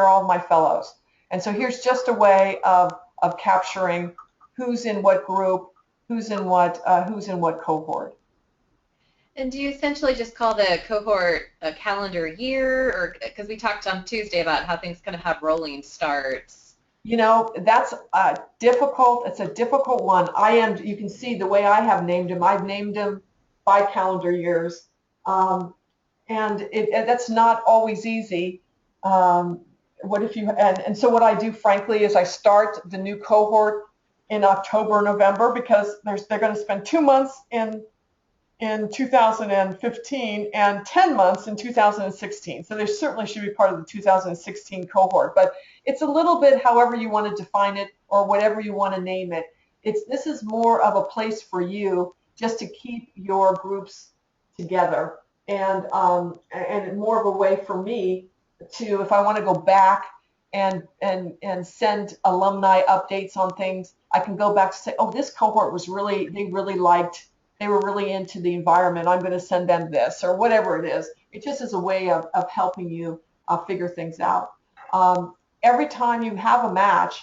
are all my fellows. And so here's just a way of capturing who's in what group, who's in what cohort. And do you essentially just call the cohort a calendar year, or because we talked on Tuesday about how things kind of have rolling starts? You know, that's difficult. It's a difficult one. You can see the way I have named them. I've named them by calendar years, and that's not always easy. So what I do, frankly, is I start the new cohort in October, November, because they're going to spend 2 months in 2015 and 10 months in 2016. So they certainly should be part of the 2016 cohort. But it's a little bit however you want to define it or whatever you want to name it. This is more of a place for you just to keep your groups together, and more of a way for me to, if I want to go back and send alumni updates on things, I can go back to say, oh, this cohort was they were really into the environment. I'm going to send them this, or whatever it is. It just is a way of helping you figure things out. Every time you have a match,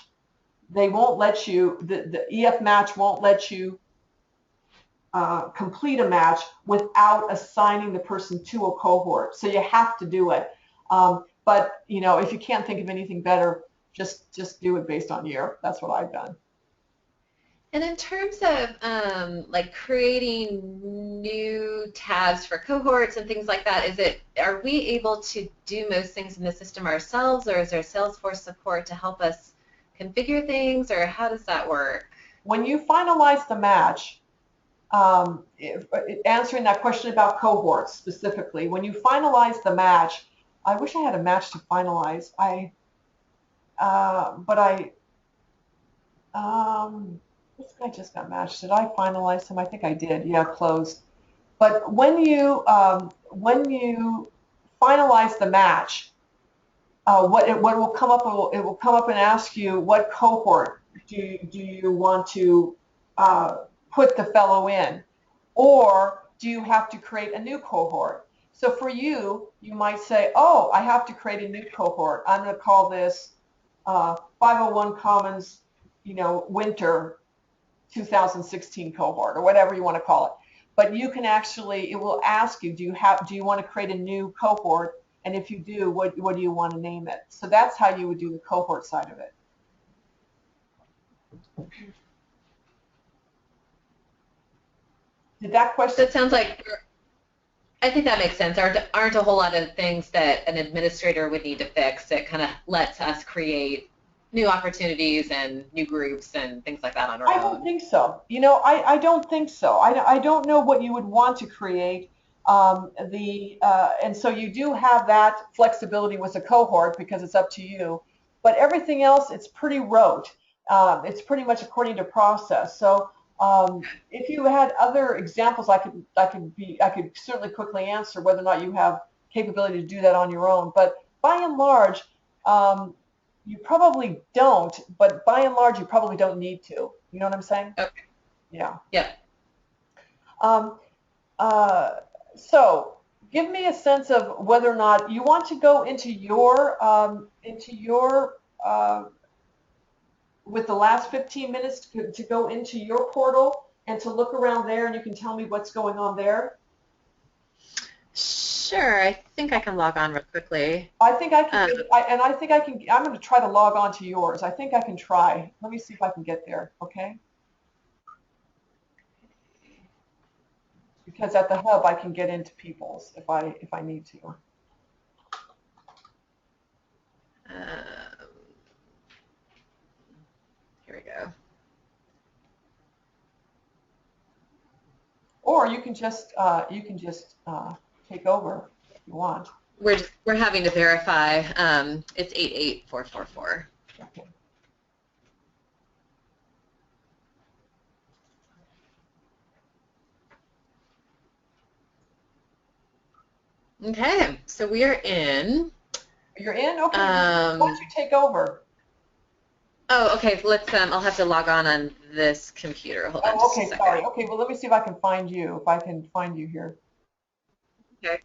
they won't let you, the EF match won't let you complete a match without assigning the person to a cohort. So you have to do it. But you know, if you can't think of anything better, just do it based on year. That's what I've done. And in terms of like creating new tabs for cohorts and things like that, are we able to do most things in the system ourselves, or is there Salesforce support to help us configure things, or how does that work? When you finalize the match, answering that question about cohorts specifically, when you finalize the match, I wish I had a match to finalize. This guy just got matched. Did I finalize him? I think I did. Yeah, closed. But when you finalize the match, what will come up? It will come up and ask you what cohort do you want to put the fellow in, or do you have to create a new cohort? So for you, you might say, oh, I have to create a new cohort. I'm going to call this 501 Commons, winter 2016 cohort, or whatever you want to call it. But you can actually, it will ask you, do you want to create a new cohort? And if you do, what do you want to name it? So that's how you would do the cohort side of it. Did that question? So it sounds like, I think that makes sense. Aren't a whole lot of things that an administrator would need to fix. It kind of lets us create new opportunities and new groups and things like that on our own. I don't think so. I don't think so. I don't know what you would want to create. And so you do have that flexibility with a cohort because it's up to you. But everything else, it's pretty rote. It's pretty much according to process. So If you had other examples, I could certainly quickly answer whether or not you have capability to do that on your own. But by and large, you probably don't. But by and large, you probably don't need to. You know what I'm saying? Okay. Yeah. Yeah. Um, so give me a sense of whether or not you want to go into your with the last 15 minutes to go into your portal and to look around there, and you can tell me what's going on there. Sure. I think I can log on real quickly. I think I can, I think I can. I'm going to try to log on to yours. I think I can try. Let me see if I can get there. Okay. Because at the hub I can get into people's if I need to. Here we go. Or you can just take over if you want. We're having to verify. It's 88444. Okay. Okay, so we are in. You're in? Okay. Why don't you take over? Oh, okay. Let's. I'll have to log on this computer. Hold on. Oh, Just a okay. second. Sorry. Okay. Well, let me see if I can find you. If I can find you here. Okay.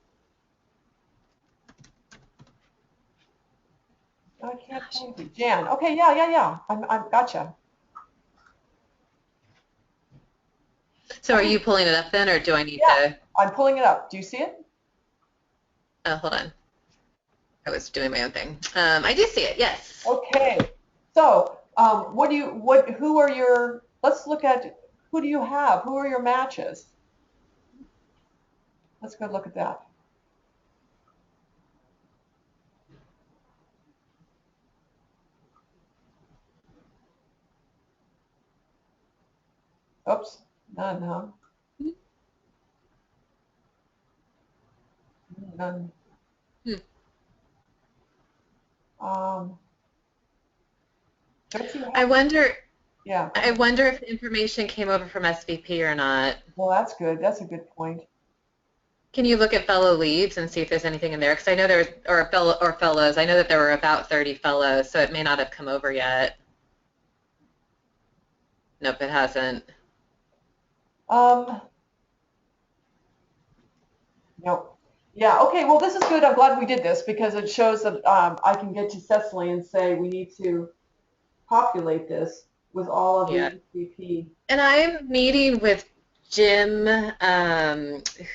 I can't find you. Jan. Okay. Yeah. I'm gotcha. So are you pulling it up then, or do I need to? I'm pulling it up. Do you see it? Oh, hold on. I was doing my own thing. I do see it. Yes. Okay. So, who are your? Let's look at who do you have? Who are your matches? Let's go look at that. Oops. None, huh? None. Hmm. Don't you have? I wonder. Yeah. I wonder if the information came over from SVP or not. Well, that's good. That's a good point. Can you look at fellow leads and see if there's anything in there? Because I know there was, or fellows. I know that there were about 30 fellows, so it may not have come over yet. Nope, it hasn't. Nope. Yeah. Okay. Well, this is good. I'm glad we did this because it shows that I can get to Cecily and say we need to populate this with all of the SVP. And I'm meeting with Jim,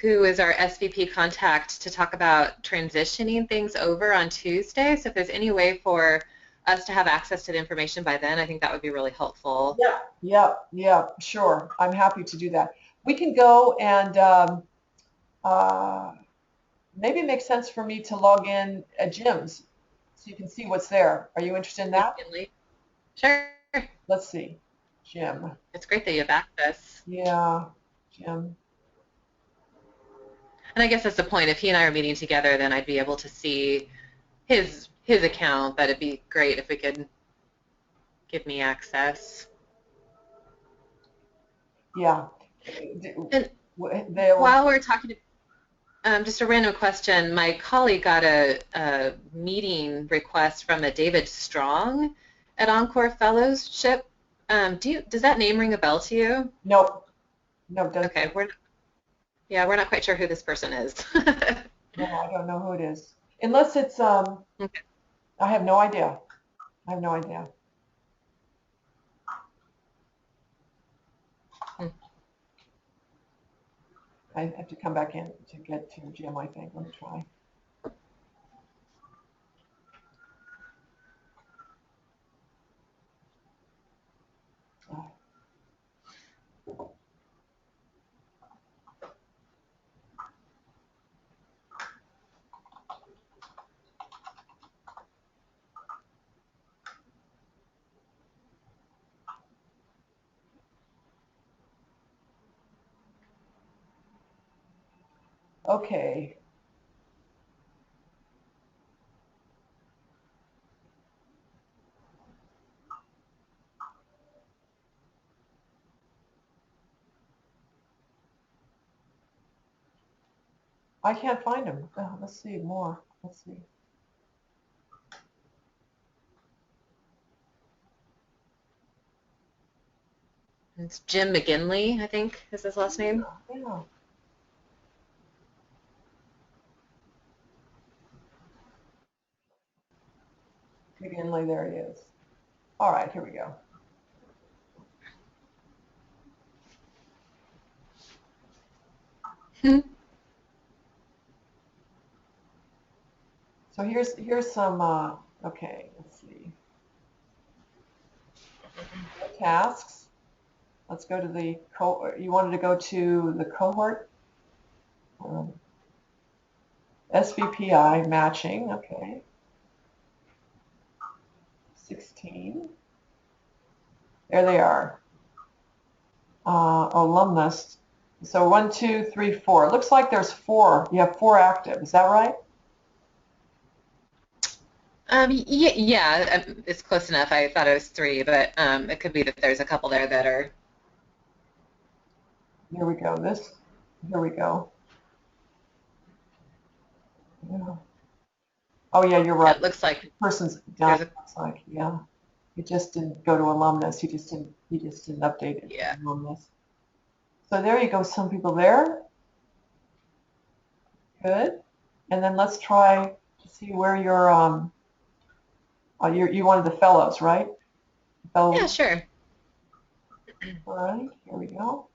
who is our SVP contact, to talk about transitioning things over on Tuesday. So if there's any way for us to have access to the information by then, I think that would be really helpful. Yeah, sure. I'm happy to do that. We can go and maybe it makes sense for me to log in at Jim's so you can see what's there. Are you interested in that? Sure. Let's see. Jim. It's great that you have access. Yeah, Jim. And I guess that's the point. If he and I are meeting together, then I'd be able to see his account, but it'd be great if we could give me access. Yeah. And while we're talking, just a random question. My colleague got a meeting request from a David Strong at Encore Fellowship. Does that name ring a bell to you? Nope. No, it doesn't. Okay, we're not quite sure who this person is. No, I don't know who it is. Unless it's Okay. I have no idea. I have no idea. I have to come back in to get to Jim, I think. Let me try. Okay. I can't find him. Let's see more. Let's see. It's Jim McGinley, I think, is his last name. Yeah. McGinley, there he is. All right, here we go. So here's some, okay, let's see. Tasks. Let's go to the, you wanted to go to the cohort? SVPI matching, okay. 16. There they are. Alumnus. So 1, 2, 3, 4. It looks like there's 4. You have 4 active. Is that right? Yeah, it's close enough. I thought it was 3, but it could be that there's a couple there that are. Here we go. Here we go. Yeah. Oh yeah, you're right. It looks like The person's done. Looks like, yeah. He just didn't go to alumnus. He just didn't update it. Yeah. Alumnus. So there you go. Some people there. Good. And then let's try to see where you're. You wanted the fellows, right? Fellows. Yeah, sure. All right. Here we go.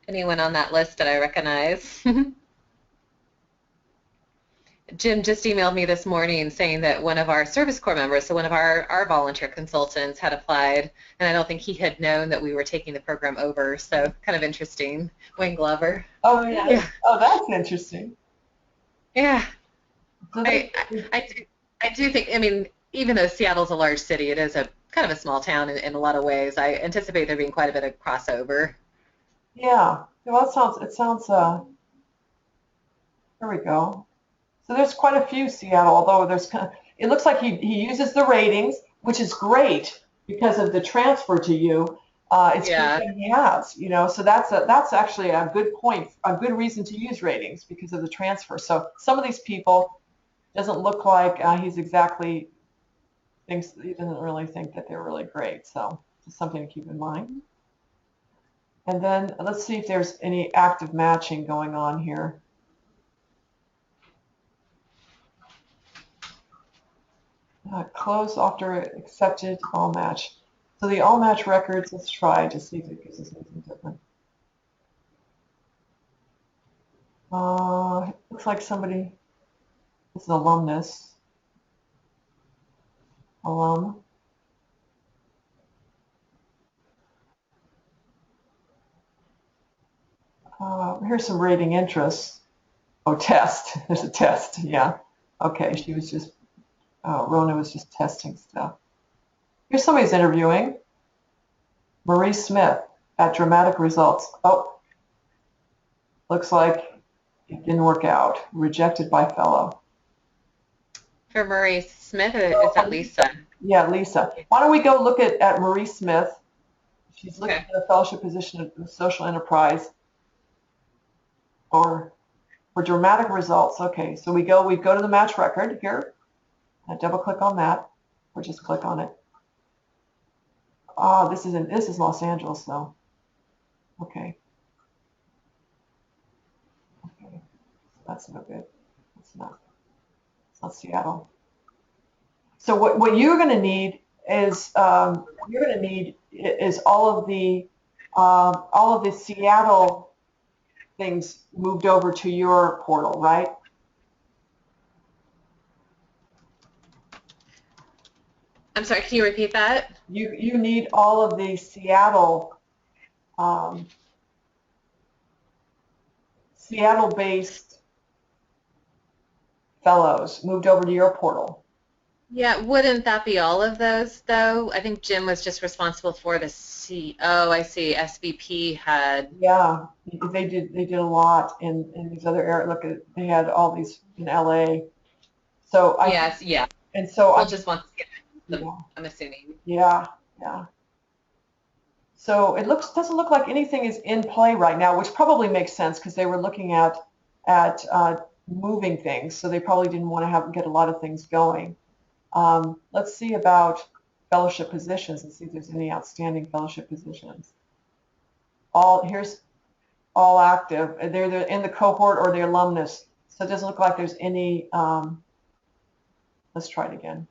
Anyone on that list that I recognize? Jim just emailed me this morning saying that one of our service corps members, so one of our volunteer consultants, had applied, and I don't think he had known that we were taking the program over, so kind of interesting. Wayne Glover. Oh, yeah. Oh, that's interesting. Yeah. I do think, I mean, even though Seattle's a large city, it is a kind of a small town in a lot of ways. I anticipate there being quite a bit of crossover. Yeah. Well, it sounds, here we go. So there's quite a few Seattle, although it looks like he uses the ratings, which is great because of the transfer to you. It's good that he has, so that's actually a good point, a good reason to use ratings because of the transfer. So some of these people doesn't look like he doesn't really think that they're really great. So just something to keep in mind. And then let's see if there's any active matching going on here. Close after accepted all match. So the all match records, let's try to see if it gives us anything different. Looks like somebody is an alumnus. Alum. Here's some rating interests. Oh, test. There's a test. Yeah. Okay. She was just, Rona was just testing stuff. Here's somebody's interviewing. Marie Smith at Dramatic Results. Oh, looks like it didn't work out. Rejected by fellow. For Marie Smith, is that Lisa? Yeah, Lisa. Why don't we go look at Marie Smith? She's looking at a fellowship position in social enterprise or for Dramatic Results. Okay, so we go to the match record here. I double click on that or just click on it. This is Los Angeles though. Okay. Okay. That's no good. It's not Seattle. So what you're going to need is all of the Seattle things moved over to your portal, right? I'm sorry, can you repeat that? You need all of the Seattle-based fellows moved over to your portal. Yeah, wouldn't that be all of those though? I think Jim was just responsible for the Oh, I see. SVP had. Yeah, they did a lot in these other areas. Look, they had all these in LA. So Yes, yeah. And so we'll just want to skip them, yeah. I'm assuming. Yeah, yeah. So it doesn't look like anything is in play right now, which probably makes sense because they were looking at at moving things, so they probably didn't want to get a lot of things going. Let's see about fellowship positions and see if there's any outstanding fellowship positions. Here's all active. They're in the cohort or the alumnus, so it doesn't look like there's any. Let's try it again.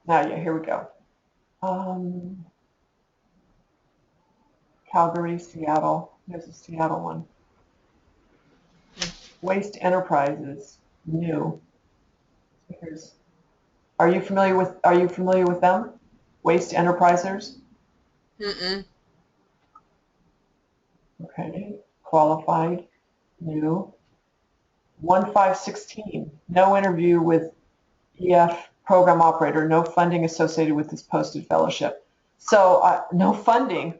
Now, yeah, here we go. Calgary, Seattle. There's a Seattle one. Waste Enterprises, new. Are you familiar with them? Waste Enterprises? Mm-mm. Okay. Qualified, new. 1516. No interview with EF program operator. No funding associated with this posted fellowship. So no funding.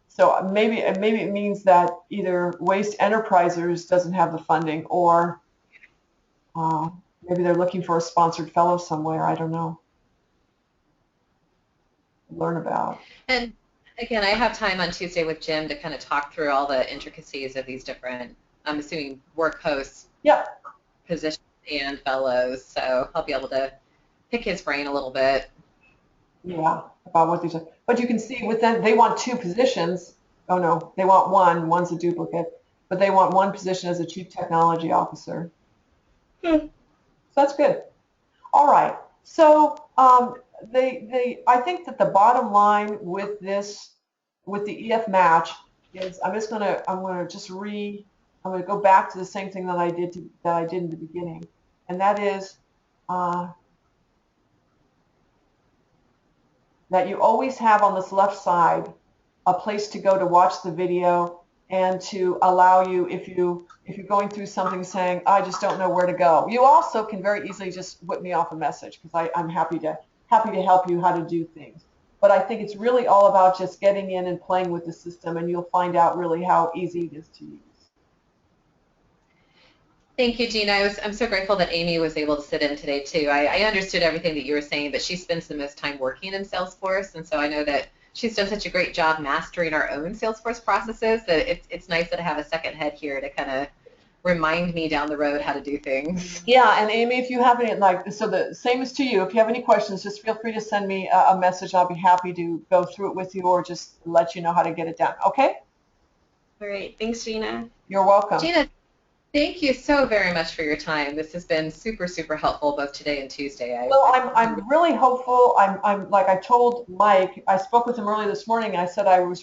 So maybe it means that either Waste Enterprises doesn't have the funding, or maybe they're looking for a sponsored fellow somewhere. I don't know. Learn about. And again, I have time on Tuesday with Jim to kind of talk through all the intricacies of these different, I'm assuming, work hosts, Yep. positions, and fellows. So I'll be able to pick his brain a little bit. Yeah, about what these are. But you can see with them, they want 2 positions. Oh no, they want one. One's a duplicate. But they want 1 position as a chief technology officer. So that's good. All right. So I think that the bottom line with this, with the EF match, is I'm gonna go back to the same thing that I did in the beginning, and that is that you always have on this left side a place to go to watch the video, and to allow you, if you're going through something saying, I just don't know where to go. You also can very easily just whip me off a message, because I'm happy to help you how to do things. But I think it's really all about just getting in and playing with the system, and you'll find out really how easy it is to use. Thank you, Gina. I'm so grateful that Amy was able to sit in today, too. I understood everything that you were saying, but she spends the most time working in Salesforce, and so I know that she's done such a great job mastering our own Salesforce processes that it's nice that I have a second head here to kind of remind me down the road how to do things. Yeah, and Amy, if you have any, so the same as to you, if you have any questions, just feel free to send me a message. I'll be happy to go through it with you, or just let you know how to get it done. Okay? All right. Thanks, Gina. You're welcome. Gina, thank you so very much for your time. This has been super, super helpful both today and Tuesday. Well, I'm really hopeful. I'm like I told Mike, I spoke with him early this morning. I said I'm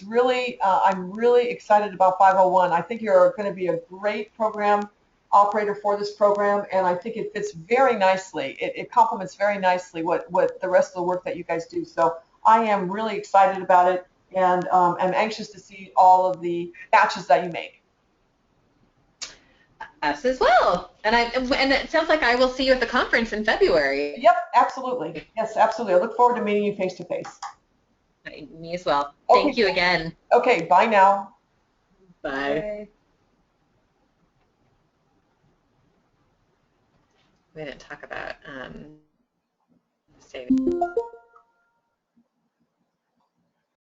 really excited about 501. I think you're going to be a great program operator for this program, and I think it fits very nicely. It complements very nicely what the rest of the work that you guys do. So I am really excited about it, and I'm anxious to see all of the batches that you make. Us as well. And it sounds like I will see you at the conference in February. Yep, absolutely. Yes, absolutely. I look forward to meeting you face to face. Me as well. Okay. Thank you again. Okay, bye now. Bye. We didn't talk about saving.